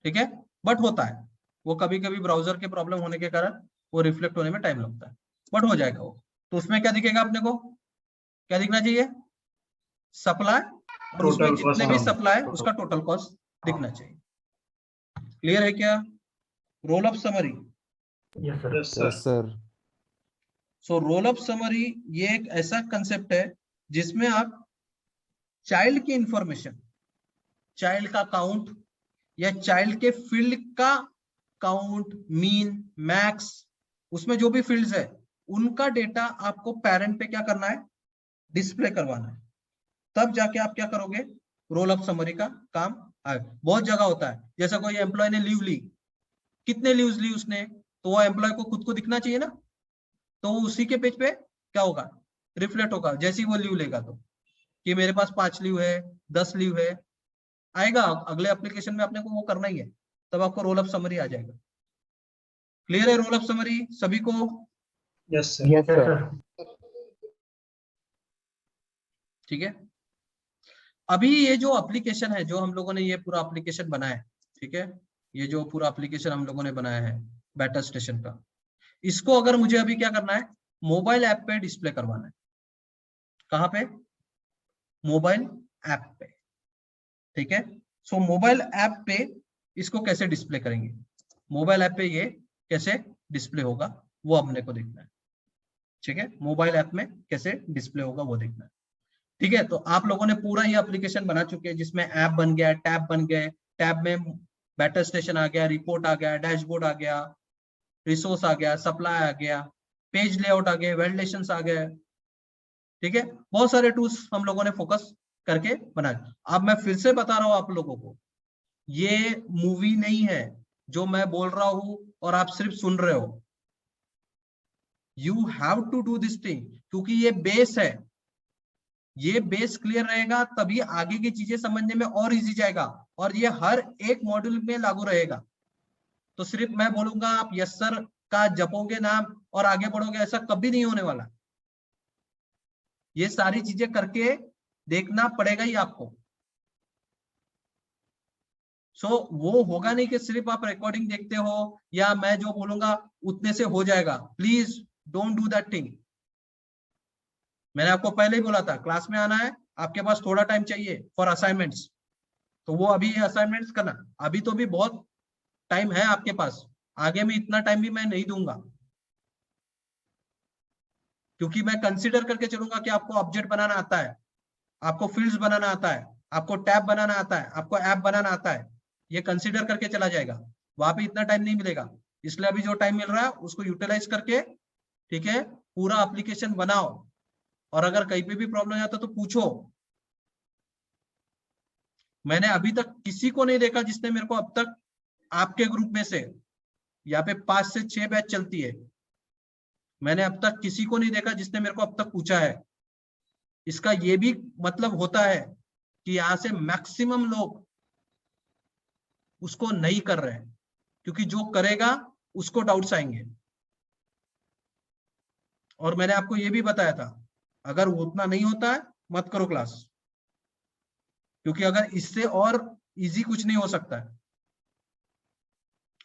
[SPEAKER 1] ठीक है, बट होता है वो, कभी कभी ब्राउजर के प्रॉब्लम होने के कारण वो रिफ्लेक्ट होने में टाइम लगता है, बट हो जाएगा वो। तो उसमें क्या दिखेगा अपने को, क्या दिखना चाहिए, सप्लाई, और उसमें जितने भी सप्लाई उसका टोटल कॉस्ट दिखना चाहिए। क्लियर है क्या? Roll up summary.
[SPEAKER 4] Yes, sir.
[SPEAKER 2] Yes sir.
[SPEAKER 1] So roll up summary ये एक ऐसा कंसेप्ट है जिसमें आप चाइल्ड की इंफॉर्मेशन, चाइल्ड का काउंट या चाइल्ड के फील्ड का काउंट, मीन, मैक्स, उसमें जो भी फील्ड्स है उनका डेटा आपको पेरेंट पे क्या करना है, डिस्प्ले करवाना है। तब जाके आप क्या करोगे, रोल अप समरी का काम आएगा। बहुत जगह होता है, जैसा कोई एम्प्लॉय ने लीव ली, कितने लीव्स ली उसने, तो वो एम्प्लॉय को खुद को दिखना चाहिए ना, तो उसी के पेज पे क्या होगा, रिफ्लेक्ट होगा। जैसे ही वो लीव लेगा तो कि मेरे पास 5 लीव है, 10 लीव है, आएगा अगले एप्लीकेशन में, अपने को वो करना ही है, तब आपको रोल अप समरी आ जाएगा। क्लियर है रोल अप समरी सभी को?
[SPEAKER 5] Yes sir.
[SPEAKER 4] Yes, sir.
[SPEAKER 1] ठीक है, अभी ये जो एप्लीकेशन है, जो हम लोगों ने ये पूरा एप्लीकेशन बनाया है, ठीक है, ये जो पूरा एप्लीकेशन हम लोगों ने बनाया है बैटर स्टेशन का, इसको अगर मुझे अभी क्या करना है, मोबाइल ऐप पे डिस्प्ले करवाना है। कहाँ पे, मोबाइल ऐप पे। ठीक है, सो मोबाइल ऐप पे इसको कैसे डिस्प्ले करेंगे, मोबाइल ऐप पे ये कैसे डिस्प्ले होगा वो हमने को देखना है। ठीक है, मोबाइल ऐप में कैसे डिस्प्ले होगा वो देखना है। ठीक है, तो आप लोगों ने पूरा ये एप्लीकेशन बना चुके हैं जिसमें ऐप बन गया, टैब बन गए, टैब में बैटर स्टेशन आ गया, रिपोर्ट आ गया, डैशबोर्ड आ गया, रिसोर्स आ गया, सप्लाई आ गया, पेज लेआउट आ गए, वैलिडेशंस आ गए। ठीक है, बहुत सारे टूल्स हम लोगों ने फोकस करके बनाए। अब मैं फिर से बता रहा हूं आप लोगों को, ये मूवी नहीं है जो मैं बोल रहा हूं और आप सिर्फ सुन रहे हो। You have to do this thing, क्योंकि ये बेस है। ये बेस क्लियर रहेगा तभी आगे की चीजें समझने में और इजी जाएगा, और ये हर एक मॉड्यूल में लागू रहेगा। तो सिर्फ मैं बोलूंगा आप यस सर का जपोगे नाम और आगे बढ़ोगे, ऐसा कभी नहीं होने वाला। ये सारी चीजें करके देखना पड़ेगा ही आपको। वो होगा नहीं कि सिर्फ आप रिकॉर्डिंग देखते हो या मैं जो बोलूंगा उतने से हो जाएगा। Please don't do that thing. मैंने आपको पहले ही बोला था क्लास में आना है, आपके पास थोड़ा टाइम चाहिए फॉर असाइनमेंट्स, तो वो अभी असाइनमेंट्स करना। अभी तो भी बहुत टाइम है आपके पास, आगे में इतना टाइम भी मैं नहीं दूंगा, क्योंकि मैं कंसीडर करके चलूंगा कि आपको ऑब्जेक्ट बनाना आता है, आपको फील्ड्स बनाना आता है, आपको टैब बनाना आता है, आपको ऐप बनाना आता है। ये कंसीडर करके चला जाएगा, वहां पे इतना टाइम नहीं मिलेगा। इसलिए अभी जो टाइम मिल रहा है उसको यूटिलाइज करके, ठीक है, पूरा एप्लीकेशन बनाओ। और अगर कहीं पे भी प्रॉब्लम आता तो पूछो। मैंने अभी तक किसी को नहीं देखा जिसने मेरे को अब तक आपके ग्रुप में से, यहाँ पे 5 से 6 बैच चलती है, मैंने अब तक किसी को नहीं देखा जिसने मेरे को अब तक पूछा है। इसका ये भी मतलब होता है कि यहां से मैक्सिमम लोग उसको नहीं कर रहे हैं, क्योंकि जो करेगा उसको डाउट्स आएंगे। और मैंने आपको ये भी बताया था, अगर उतना नहीं होता है मत करो क्लास, क्योंकि अगर इससे और इजी कुछ नहीं हो सकता है।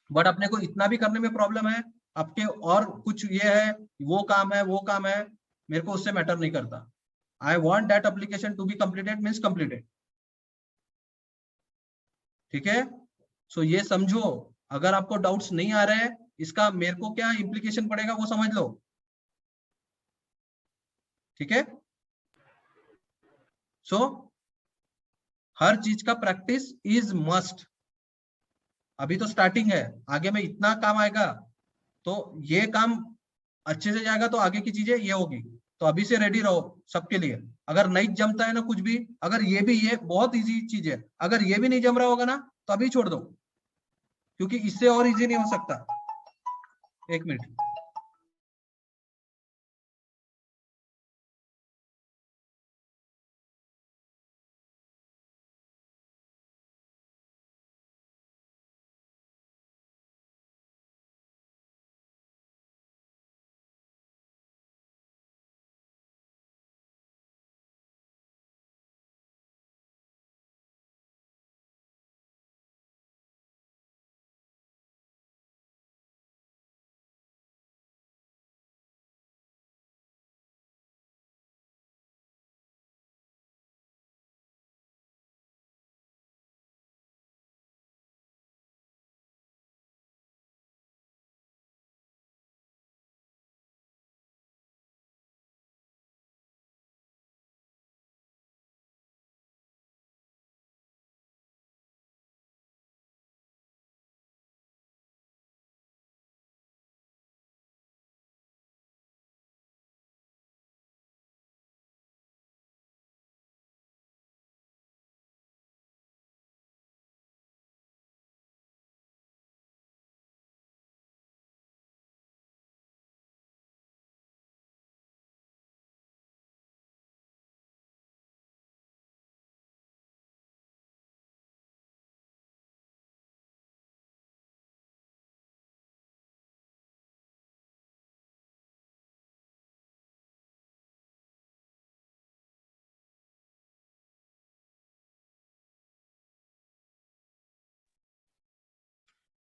[SPEAKER 1] बट अपने को इतना भी करने में प्रॉब्लम है, आपके और कुछ ये है, वो काम है, वो काम है, मेरे को उससे मैटर नहीं करता। I want that application to be completed means completed. ठीक है, सो ये समझो। अगर आपको डाउट्स नहीं आ रहे हैं, इसका मेरे को क्या इम्प्लीकेशन पड़ेगा वो समझ लो। ठीक है, सो हर चीज का प्रैक्टिस इज मस्ट। अभी तो स्टार्टिंग है, आगे में इतना काम आएगा, तो ये काम अच्छे से जाएगा तो आगे की चीजें ये होगी। तो अभी से रेडी रहो सबके लिए। अगर नहीं जमता है ना कुछ भी, अगर ये बहुत इजी चीज है, अगर ये भी नहीं जम रहा होगा ना तो अभी छोड़ दो, क्योंकि इससे और इजी नहीं हो सकता। एक मिनट,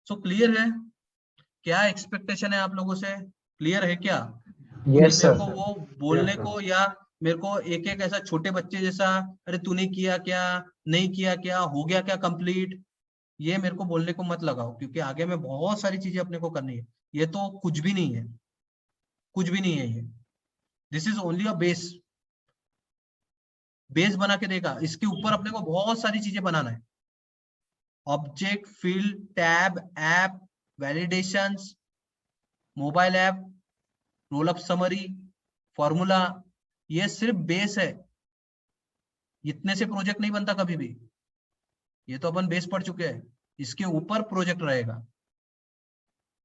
[SPEAKER 1] सो क्लियर है? क्या एक्सपेक्टेशन है आप लोगों से? क्लियर है क्या? कि
[SPEAKER 4] यस
[SPEAKER 1] मेरे
[SPEAKER 4] सर।
[SPEAKER 1] को वो बोलने को, या मेरे को एक एक ऐसा छोटे बच्चे जैसा, अरे तूने किया क्या, नहीं किया क्या, हो गया क्या कंप्लीट, ये मेरे को बोलने को मत लगाओ, क्योंकि आगे में बहुत सारी चीजें अपने को करनी है। ये तो कुछ भी नहीं है, कुछ भी नहीं है ये। This is only a base. Base बना के देगा, इसके ऊपर अपने को बहुत सारी चीजें बनाना है, object, field, tab, app, validations, mobile app, roll up summary, formula, ये सिर्फ बेस है, इतने से प्रोजेक्ट नहीं बनता कभी भी, ये तो अपन बेस पढ़ चुके हैं, इसके ऊपर प्रोजेक्ट रहेगा।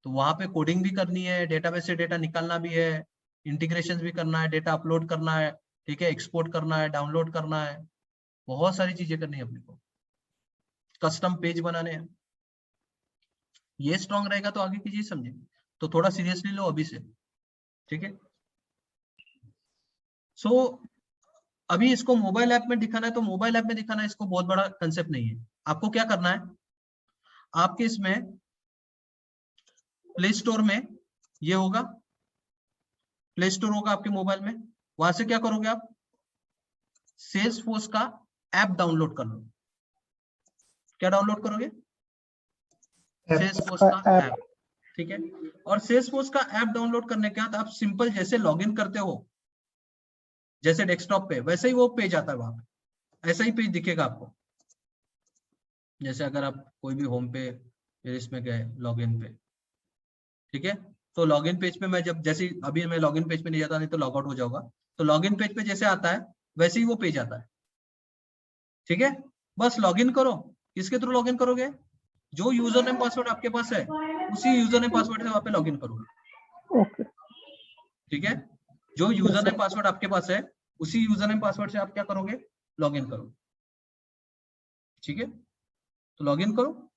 [SPEAKER 1] तो वहां पे कोडिंग भी करनी है, डेटाबेस से डेटा निकालना भी है, इंटीग्रेशन भी करना है, डेटा अपलोड करना है, ठीक है, एक्सपोर्ट करना है, डाउनलोड करना है, बहुत सारी चीजें करनी है अपने को, कस्टम पेज बनाने हैं। ये स्ट्रांग रहेगा तो आगे की चीज समझे, तो थोड़ा सीरियसली लो अभी से, ठीक है। सो अभी इसको मोबाइल ऐप में दिखाना है, तो मोबाइल ऐप में दिखाना है, इसको बहुत बड़ा कंसेप्ट नहीं है। आपको क्या करना है, आपके इसमें प्ले स्टोर में ये होगा, प्ले स्टोर होगा आपके मोबाइल में, वहां से क्या करोगे आप, सेल्सफोर्स का ऐप डाउनलोड कर लो। क्या डाउनलोड करोगे, सेल्सफोर्स का ऐप, ठीक है। और सेल्सफोर्स का ऐप डाउनलोड करने के बाद आप सिंपल जैसे लॉगिन करते हो, जैसे डेस्कटॉप पे, वैसे ही वो पेज आता है, वहां पे ऐसा ही पेज दिखेगा आपको। जैसे अगर आप कोई भी होम पे इसमें गए लॉगिन पे, ठीक है, तो लॉगिन पेज पे मैं जब, जैसे अभी मैं लॉगिन पेज पे नहीं जाता, नहीं तो लॉग आउट हो जाऊंगा, तो लॉगिन पेज पे जैसे आता है वैसे ही वो पेज आता है, ठीक है। बस लॉगिन करो, किसके थ्रू लॉगिन करोगे, जो यूजर नेम पासवर्ड आपके पास है उसी यूजर नेम पासवर्ड से वहां पे लॉगिन करोगे,
[SPEAKER 5] ओके,
[SPEAKER 1] ठीक है। जो यूजर नेम पासवर्ड आपके पास है उसी यूजर नेम पासवर्ड से आप क्या करोगे, लॉगिन करोगे, ठीक है। तो लॉगिन करो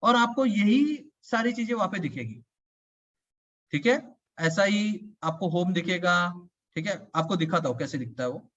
[SPEAKER 1] और आपको यही सारी चीजें वहां पे दिखेगी, ठीक है। ऐसा ही आपको होम दिखेगा, ठीक है, आपको दिखाता हूं कैसे दिखता है वो।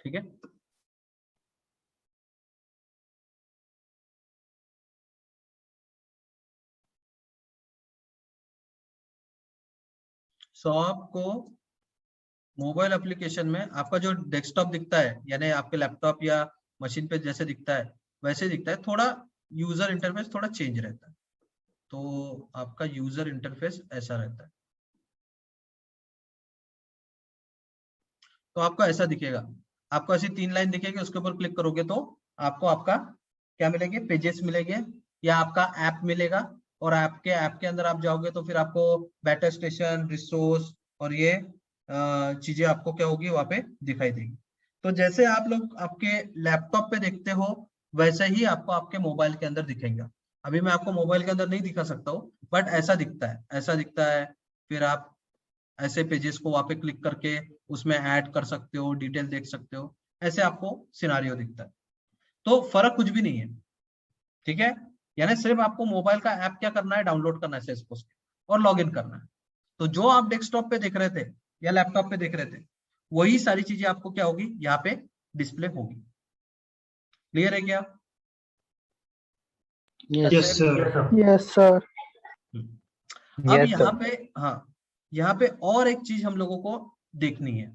[SPEAKER 1] ठीक है, सो आपको मोबाइल एप्लीकेशन में आपका जो डेस्कटॉप दिखता है, यानी आपके लैपटॉप या मशीन पे जैसे दिखता है वैसे दिखता है, थोड़ा यूजर इंटरफेस थोड़ा चेंज रहता है। तो आपका यूजर इंटरफेस ऐसा रहता है, तो आपको ऐसा दिखेगा, आपको ऐसी 3 लाइन दिखेगी, उसके ऊपर क्लिक करोगे तो आपको आपका क्या मिलेंगे, पेजेस मिलेंगे या आपका ऐप मिलेगा। और आपके ऐप के अंदर आप जाओगे तो फिर आपको बेटा स्टेशन, रिसोर्स और ये चीजें आपको क्या होगी वहां पे दिखाई देगी। तो जैसे आप लोग आपके लैपटॉप पे देखते हो वैसे ही आपको आपके मोबाइल के अंदर दिखेगा। अभी मैं आपको मोबाइल के अंदर नहीं दिखा सकता हूँ, बट ऐसा दिखता है, ऐसा दिखता है। फिर आप ऐसे पेजेस को वहां पे क्लिक करके उसमें ऐड कर सकते हो, डिटेल देख सकते हो, ऐसे आपको सिनारियो दिखता है। तो फर्क कुछ भी नहीं है, ठीक है। यानी सिर्फ आपको मोबाइल का ऐप क्या करना है, डाउनलोड करना है सेल्सफोर्स और लॉगिन करना है। तो जो आप डेस्कटॉप पे देख रहे थे या लैपटॉप पे देख रहे थे वही सारी चीजें आपको क्या होगी, यहाँ पे डिस्प्ले होगी। क्लियर है क्या?
[SPEAKER 4] Yes sir.
[SPEAKER 5] Yes sir.
[SPEAKER 1] अब यहाँ पे, हाँ, यहाँ पे और एक चीज हम लोगों को देखनी है,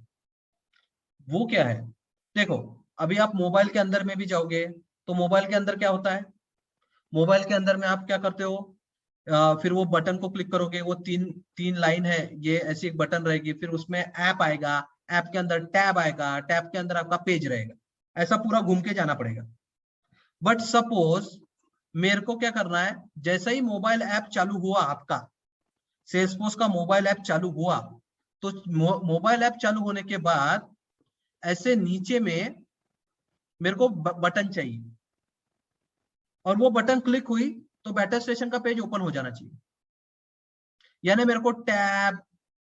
[SPEAKER 1] वो क्या है, देखो अभी आप मोबाइल के अंदर में भी जाओगे तो मोबाइल के अंदर क्या होता है, मोबाइल के अंदर में आप क्या करते हो, फिर वो बटन को क्लिक करोगे, वो तीन लाइन है, ये ऐसी एक बटन रहेगी, फिर उसमें ऐप आएगा, ऐप के अंदर टैब आएगा, टैब के अंदर आपका पेज रहेगा, ऐसा पूरा घूम के जाना पड़ेगा। बट सपोज मेरे को क्या करना है, जैसा ही मोबाइल ऐप चालू हुआ आपका, सेल्सफोर्स का मोबाइल ऐप चालू हुआ, तो मोबाइल ऐप चालू होने के बाद ऐसे नीचे में मेरे को बटन चाहिए, और वो बटन क्लिक हुई तो बेटा स्टेशन का पेज ओपन हो जाना चाहिए। यानी मेरे को टैब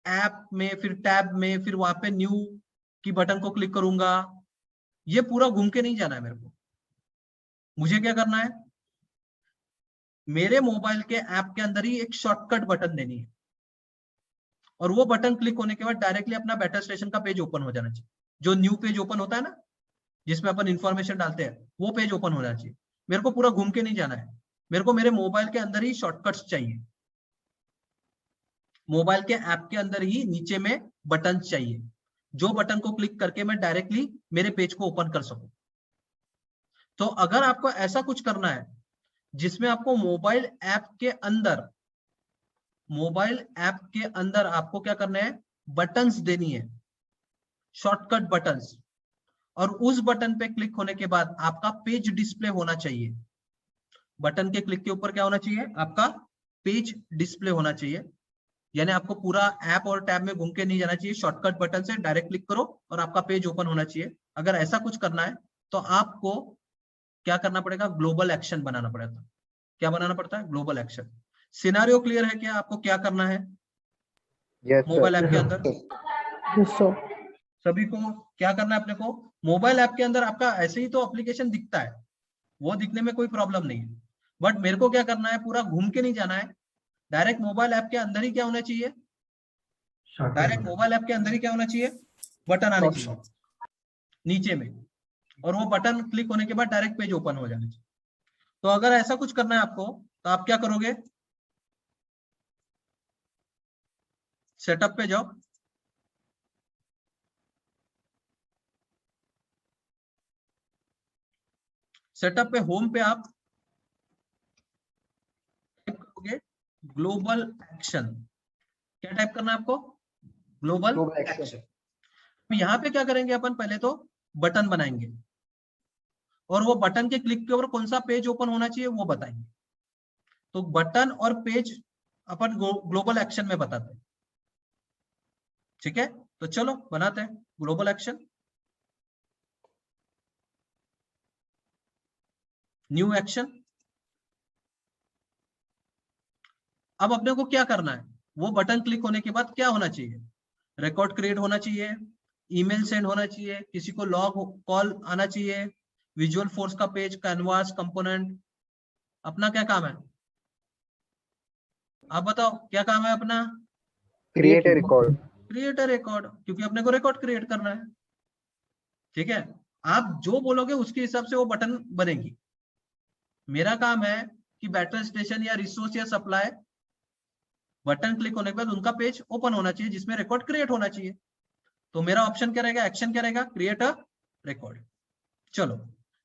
[SPEAKER 1] ऐप में, फिर टैब में, फिर वहां पे न्यू की बटन को क्लिक करूंगा, ये पूरा घूम के नहीं जाना है मेरे को। मुझे क्या करना है, मेरे मोबाइल के ऐप के अंदर ही एक शॉर्टकट बटन देनी है, और वो बटन क्लिक होने के बाद डायरेक्टली अपना बेटा स्टेशन का पेज ओपन हो जाना चाहिए। जो न्यू पेज ओपन होता है ना, जिसमें अपन इंफॉर्मेशन डालते हैं, वो पेज ओपन होना चाहिए। मेरे को पूरा घूम के नहीं जाना है, मेरे को मेरे मोबाइल के अंदर ही शॉर्टकट्स चाहिए, मोबाइल के ऐप के अंदर ही नीचे में बटन चाहिए, जो बटन को क्लिक करके मैं डायरेक्टली मेरे पेज को ओपन कर सकूं। तो अगर आपको ऐसा कुछ करना है जिसमें आपको मोबाइल ऐप के अंदर आपको क्या करना है, बटन्स देनी है, शॉर्टकट बटन्स, और उस बटन पे क्लिक होने के बाद आपका पेज डिस्प्ले होना चाहिए। बटन के क्लिक के ऊपर क्या होना चाहिए, आपका पेज डिस्प्ले होना चाहिए। यानी आपको पूरा ऐप और टैब में घूम के नहीं जाना चाहिए, शॉर्टकट बटन से डायरेक्ट क्लिक करो और आपका पेज ओपन होना चाहिए। अगर ऐसा कुछ करना है तो आपको क्या करना पड़ेगा, ग्लोबल एक्शन बनाना पड़ेगा। क्या बनाना पड़ता है, ग्लोबल एक्शन। सिनेरियो क्लियर है क्या, आपको क्या करना है मोबाइल ऐप के अंदर?
[SPEAKER 4] Yes, sir.
[SPEAKER 1] सभी को क्या करना है अपने को, मोबाइल ऐप के अंदर आपका ऐसे ही तो एप्लीकेशन दिखता है, वो दिखने में कोई प्रॉब्लम नहीं है, बट मेरे को क्या करना है, पूरा घूम के नहीं जाना है, डायरेक्ट मोबाइल ऐप के अंदर ही क्या होना चाहिए, डायरेक्ट मोबाइल ऐप के अंदर ही क्या होना चाहिए, बटन आने चाहिए नीचे में, और वो बटन क्लिक होने के बाद डायरेक्ट पेज ओपन हो जाना चाहिए। तो अगर ऐसा कुछ करना है आपको, तो आप क्या करोगे, सेटअप पे जाओ, सेटअप पे होम पे आप टाइप करोगे ग्लोबल एक्शन। क्या टाइप करना है आपको, ग्लोबल एक्शन। यहाँ पे क्या करेंगे अपन, पहले तो बटन बनाएंगे, और वो बटन के क्लिक के ऊपर कौन सा पेज ओपन होना चाहिए वो बताएंगे। तो बटन और पेज अपन ग्लोबल एक्शन में बताते हैं, ठीक है? तो चलो बनाते हैं ग्लोबल एक्शन, न्यू एक्शन। अब अपने को क्या करना है, वो बटन क्लिक होने के बाद क्या होना चाहिए, रिकॉर्ड क्रिएट होना चाहिए, ईमेल सेंड होना चाहिए, किसी को लॉग कॉल आना चाहिए, विजुअल फोर्स का पेज, कैनवास, कंपोनेंट। अपना क्या काम है, आप बताओ क्या काम है अपना,
[SPEAKER 5] create a record.
[SPEAKER 1] Create a record, क्योंकि अपने को रिकॉर्ड क्रिएट करना है, ठीक है? आप जो बोलोगे उसके हिसाब से वो बटन बनेगी। मेरा काम है कि बैटरी स्टेशन या रिसोर्स या सप्लाई, बटन क्लिक होने के बाद उनका पेज ओपन होना चाहिए जिसमें रिकॉर्ड क्रिएट होना चाहिए। तो मेरा ऑप्शन क्या रहेगा, एक्शन क्या रहेगा, क्रिएट अ रिकॉर्ड। चलो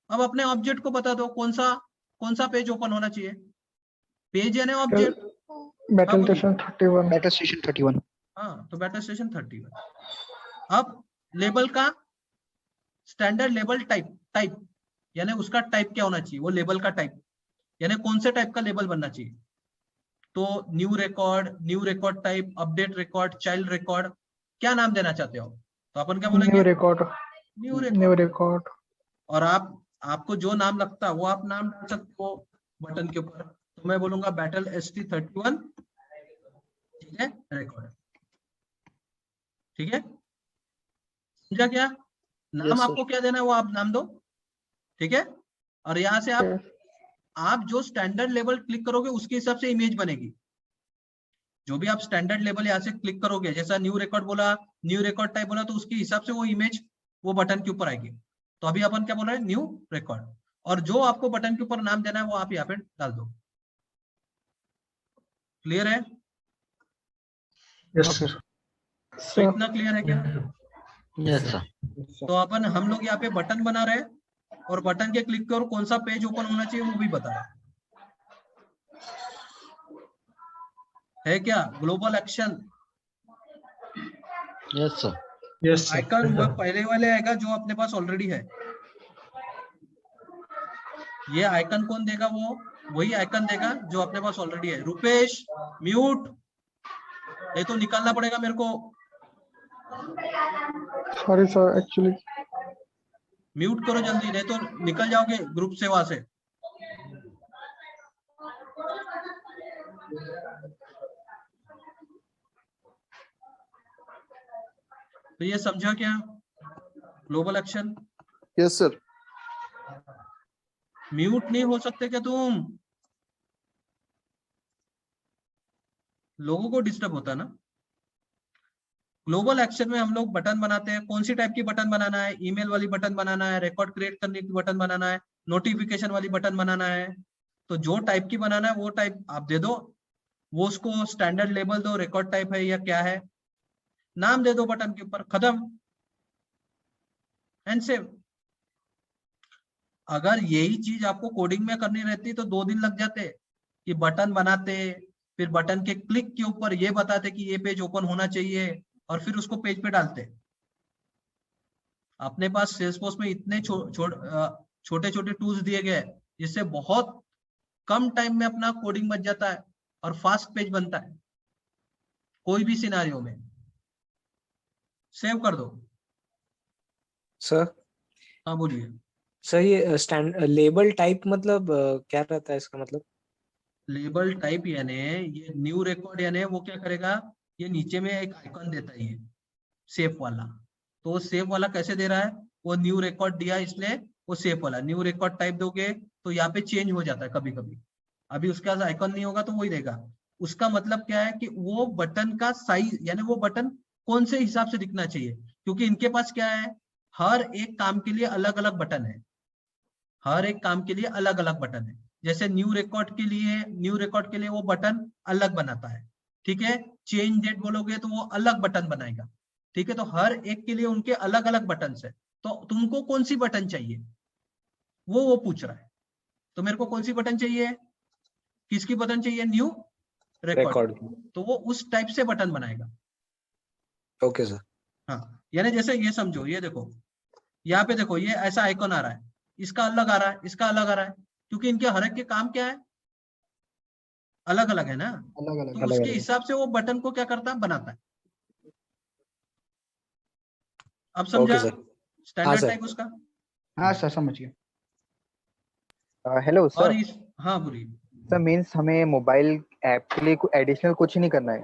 [SPEAKER 1] अब अपने ऑब्जेक्ट को बता दो, कौन सा पेज ओपन होना चाहिए, पेज यानी ऑब्जेक्ट,
[SPEAKER 4] Battle Station 31.
[SPEAKER 5] बेटा स्टेशन 31।
[SPEAKER 1] हाँ तो बैटरी स्टेशन 31। अब लेबल का स्टैंडर्ड लेबल टाइप यानी उसका टाइप क्या होना चाहिए, वो लेबल का टाइप यानी कौन से टाइप का लेबल बनना चाहिए। तो new record type, update record, child record, क्या नाम देना चाहते हो? तो अपन क्या बोलेंगे,
[SPEAKER 4] New record.
[SPEAKER 1] New
[SPEAKER 4] New
[SPEAKER 1] record.
[SPEAKER 4] record.
[SPEAKER 1] और आपको जो नाम लगता है वो आप नाम डाल सकते हो बटन के ऊपर। तो मैं बोलूंगा बैटल ST31, ठीक है, रिकॉर्ड, ठीक है, समझा क्या? नाम
[SPEAKER 2] Yes, sir.
[SPEAKER 1] आपको क्या देना है वो आप नाम दो, ठीक है? और यहाँ से
[SPEAKER 4] Yes.
[SPEAKER 1] आप जो स्टैंडर्ड लेवल क्लिक करोगे उसके हिसाब से इमेज बनेगी। जो भी आप स्टैंडर्ड लेवल यहाँ से क्लिक करोगे, जैसा न्यू रिकॉर्ड बोला, न्यू रिकॉर्ड टाइप बोला, तो उसके हिसाब से वो इमेज वो बटन के ऊपर आएगी। तो अभी अपन क्या बोल रहे हैं, न्यू रिकॉर्ड, और जो आपको बटन के ऊपर नाम देना है वो आप यहाँ पे डाल दो। क्लियर है?
[SPEAKER 4] Yes, sir.
[SPEAKER 1] तो इतना क्लियर है क्या?
[SPEAKER 5] Yes sir.
[SPEAKER 1] तो अपन हम लोग यहाँ पे बटन बना रहे हैं और बटन के क्लिक कर कौन सा पेज ओपन होना चाहिए वो भी बता रहे है क्या? Global action
[SPEAKER 5] yes sir.
[SPEAKER 4] Yes, sir.
[SPEAKER 1] Icon वो पहले वाले आएगा जो अपने पास ऑलरेडी है। ये आइकन कौन देगा, वो वही आइकन देगा जो अपने पास ऑलरेडी है। रुपेश म्यूट, नहीं तो निकालना पड़ेगा मेरे को।
[SPEAKER 4] Sorry, sir. Actually,
[SPEAKER 1] म्यूट करो जल्दी, नहीं तो निकल जाओगे ग्रुप से वहां से। तो ये समझा क्या global action?
[SPEAKER 2] Yes sir.
[SPEAKER 1] Mute नहीं हो सकते क्या तुम? लोगों को डिस्टर्ब होता है ना। ग्लोबल एक्शन में हम लोग बटन बनाते हैं। कौन सी टाइप की बटन बनाना है? ईमेल वाली बटन बनाना है, रिकॉर्ड क्रिएट करने की बटन बनाना है, नोटिफिकेशन वाली बटन बनाना है। तो जो टाइप की बनाना है वो टाइप आप दे दो, वो उसको स्टैंडर्ड लेबल दो, रिकॉर्ड टाइप है या क्या है, नाम दे दो बटन के ऊपर, खत्म एंड सेव। अगर यही चीज आपको कोडिंग में करनी रहती तो 2 दिन लग जाते कि बटन बनाते, फिर बटन के क्लिक के ऊपर ये बताते कि ये पेज ओपन होना चाहिए और फिर उसको पेज पे डालते। अपने पास सेल्सफोर्स में इतने छोटे छोटे टूल्स दिए गए जिससे बहुत कम टाइम में अपना कोडिंग बन जाता है और फास्ट पेज बनता है कोई भी सिनारियो में। सेव कर दो।
[SPEAKER 6] सर
[SPEAKER 1] हाँ बोलिए।
[SPEAKER 6] सर ये स्टैंड लेबल टाइप मतलब क्या रहता है इसका मतलब?
[SPEAKER 1] लेबल टाइप यानी ये न्यू रिकॉर्ड यानी वो क्या करेगा, ये नीचे में एक आइकन देता है ये सेव वाला। तो वो सेव वाला कैसे दे रहा है? वो न्यू रिकॉर्ड दिया इसलिए वो सेव वाला। न्यू रिकॉर्ड टाइप दोगे तो यहाँ पे चेंज हो जाता है कभी कभी। अभी उसके पास आइकन नहीं होगा तो वही देगा। उसका मतलब क्या है कि वो बटन का साइज यानी वो बटन कौन से हिसाब से दिखना चाहिए, क्योंकि इनके पास क्या है, हर एक काम के लिए अलग अलग बटन है। हर एक काम के लिए अलग अलग बटन है। जैसे न्यू रिकॉर्ड के लिए वो बटन अलग बनाता है, ठीक है। चेंज डेट बोलोगे तो वो अलग बटन बनाएगा, ठीक है। तो हर एक के लिए उनके अलग अलग बटन है। तो तुमको कौन सी बटन चाहिए वो पूछ रहा है। तो मेरे को कौन सी बटन चाहिए, किसकी बटन चाहिए? New record. तो वो उस टाइप से बटन बनाएगा।
[SPEAKER 6] Okay sir.
[SPEAKER 1] हाँ, यानी जैसे ये समझो, ये देखो यहाँ पे देखो, ये ऐसा आइकन आ रहा है, इसका अलग आ रहा है, इसका अलग आ रहा है, क्योंकि इनके हर एक के काम क्या है, अलग अलग है ना।
[SPEAKER 5] अलग अलग
[SPEAKER 1] तो उसके हिसाब से वो बटन को क्या करता है, बनाता है। अब समझा
[SPEAKER 6] ओके सर। हाँ
[SPEAKER 1] स्टैंडर्ड
[SPEAKER 6] सर।
[SPEAKER 1] टाइप उसका?
[SPEAKER 5] हाँ सर समझ गया।
[SPEAKER 7] हेलो
[SPEAKER 1] और
[SPEAKER 7] सर।
[SPEAKER 1] इस, हाँ बोलिए।
[SPEAKER 7] सर मीन्स हमें मोबाइल ऐप के लिए एडिशनल कुछ नहीं करना है?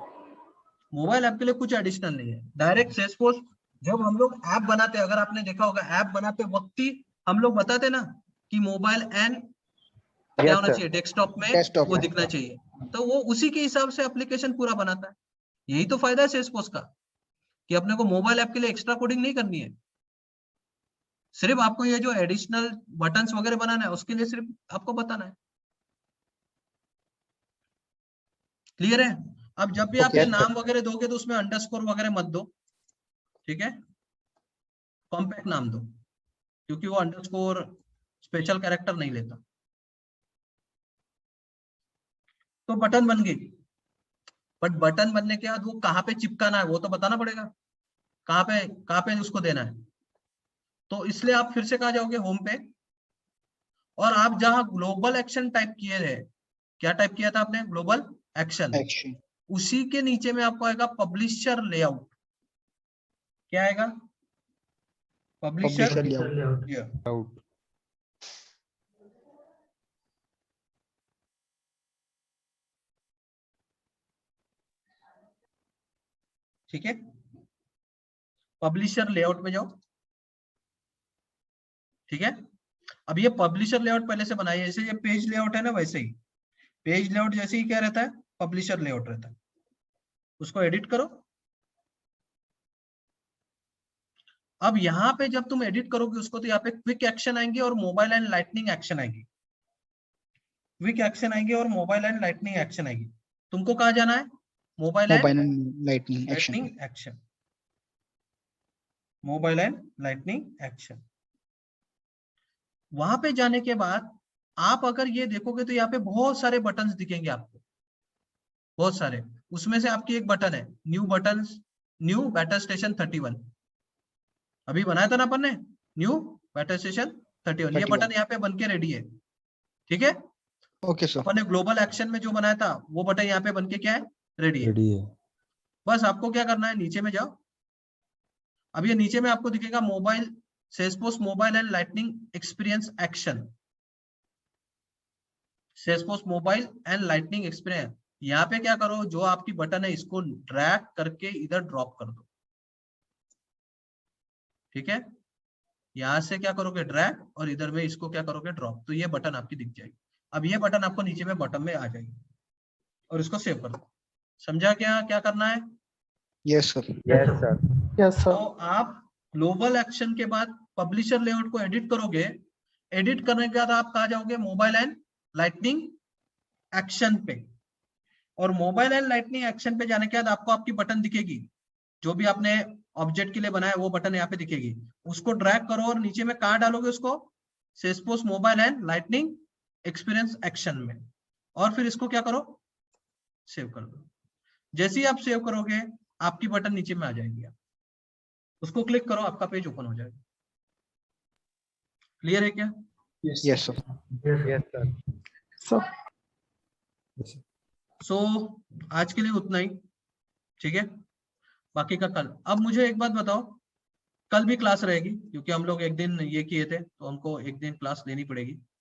[SPEAKER 1] मोबाइल ऐप के लिए कुछ एडिशनल नहीं है। डायरेक्ट सेल्सफोर्स जब हम लोग ऐप बनाते हैं, अगर आपने देखा होगा ऐप बनाते वक्त ही हम लोग बताते ना कि मोबाइल एंड क्या होना
[SPEAKER 7] सर।
[SPEAKER 1] चाहिए, डेस्कटॉप में
[SPEAKER 5] डेस्कटॉप
[SPEAKER 1] वो
[SPEAKER 5] में।
[SPEAKER 1] दिखना चाहिए। तो वो उसी के हिसाब से एप्लीकेशन पूरा बनाता है। यही तो फायदा है सेल्सफोर्स का कि अपने को मोबाइल ऐप के लिए एक्स्ट्रा कोडिंग नहीं करनी है। सिर्फ आपको ये जो एडिशनल बटन्स वगैरह बनाना है उसके लिए सिर्फ आपको बताना है। क्लियर है? अब जब भी आप ये
[SPEAKER 5] Okay,
[SPEAKER 1] नाम वगैरह दोगे तो उसमें अंडरस्कोर वगैरह मत दो, ठीक है। कॉम्पैक्ट नाम दो, क्योंकि वो अंडरस्कोर स्पेशल कैरेक्टर नहीं लेता। तो बटन बन गई, बट बटन बनने के बाद वो कहाँ पे चिपकाना है वो तो बताना पड़ेगा, कहाँ पे उसको देना है। तो इसलिए आप फिर से कहाँ जाओगे, होम पे, और आप जहां ग्लोबल एक्शन टाइप किए थे, क्या टाइप किया था आपने, ग्लोबल एक्शन,
[SPEAKER 5] एक्शन।
[SPEAKER 1] उसी के नीचे में आपको आएगा पब्लिशर लेआउट। क्या आएगा? Publisher
[SPEAKER 5] layout.
[SPEAKER 1] ठीक है। पब्लिशर लेआउट में जाओ, ठीक है। अब ये पब्लिशर लेआउट पहले से बनाइए, जैसे ये पेज लेआउट है ना, वैसे ही पेज लेआउट जैसे ही क्या रहता है, पब्लिशर लेआउट रहता है। उसको एडिट करो। अब यहाँ पे जब तुम एडिट करोगे उसको तो यहाँ पे क्विक एक्शन आएंगे और मोबाइल एंड लाइटनिंग एक्शन आएगी। क्विक एक्शन आएंगे और मोबाइल एंड लाइटनिंग एक्शन आएगी। तुमको कहाँ जाना है? Mobile and
[SPEAKER 5] lightning action.
[SPEAKER 1] Lightning action, mobile and lightning action. वहां पे जाने के बाद आप अगर ये देखोगे तो यहाँ पे बहुत सारे बटन्स दिखेंगे आपको, बहुत सारे। उसमें से आपकी एक बटन है new buttons, new batter station 31। अभी बनाया था ना अपन ने, न्यू बैटर स्टेशन 31। ये बटन यहाँ पे बन के रेडी है, ठीक है।
[SPEAKER 5] Okay sir.
[SPEAKER 1] अपन ने ग्लोबल एक्शन में जो बनाया था वो बटन यहाँ पे बन के क्या है, रेडी है। बस आपको क्या करना है, नीचे में जाओ। अब ये नीचे में आपको दिखेगा mobile, Salesforce mobile and lightning experience action, Salesforce mobile and lightning experience. यहाँ पे क्या करो, जो आपकी बटन है इसको ड्रैग करके इधर ड्रॉप कर दो, ठीक है। यहाँ से क्या करोगे ड्रैग, और इधर में इसको क्या करोगे ड्रॉप, तो ये बटन आपकी दिख जाएगी। अब ये बटन आपको नीचे में बॉटम में आ जाएगी, और इसको सेव कर दो। समझा क्या क्या करना है?
[SPEAKER 5] Yes sir.
[SPEAKER 7] Yes sir.
[SPEAKER 4] Yes,
[SPEAKER 1] तो
[SPEAKER 4] sir.
[SPEAKER 1] आप ग्लोबल एक्शन के बाद पब्लिशर लेआउट को एडिट करोगे। एडिट करने के बाद आप कहा जाओगे मोबाइल एंड लाइटनिंग एक्शन पे, और मोबाइल एंड लाइटनिंग एक्शन पे जाने के बाद आपको आपकी बटन दिखेगी, जो भी आपने ऑब्जेक्ट के लिए बनाया वो बटन यहाँ पे दिखेगी। उसको ड्रैग करो और नीचे में कहाँ डालोगे उसको, Salesforce mobile and lightning experience action में, और फिर इसको क्या करो सेव कर दो। जैसे ही आप सेव करोगे आपकी बटन नीचे में आ जाएगी, उसको क्लिक करो आपका पेज ओपन हो जाएगा। क्लियर है क्या?
[SPEAKER 5] Yes sir.
[SPEAKER 7] Yes sir.
[SPEAKER 4] Sir.
[SPEAKER 1] सो आज के लिए उतना ही, ठीक है। बाकी का कल। अब मुझे एक बात बताओ, कल भी क्लास रहेगी क्योंकि हम लोग एक दिन ये किए थे तो हमको एक दिन क्लास लेनी पड़ेगी।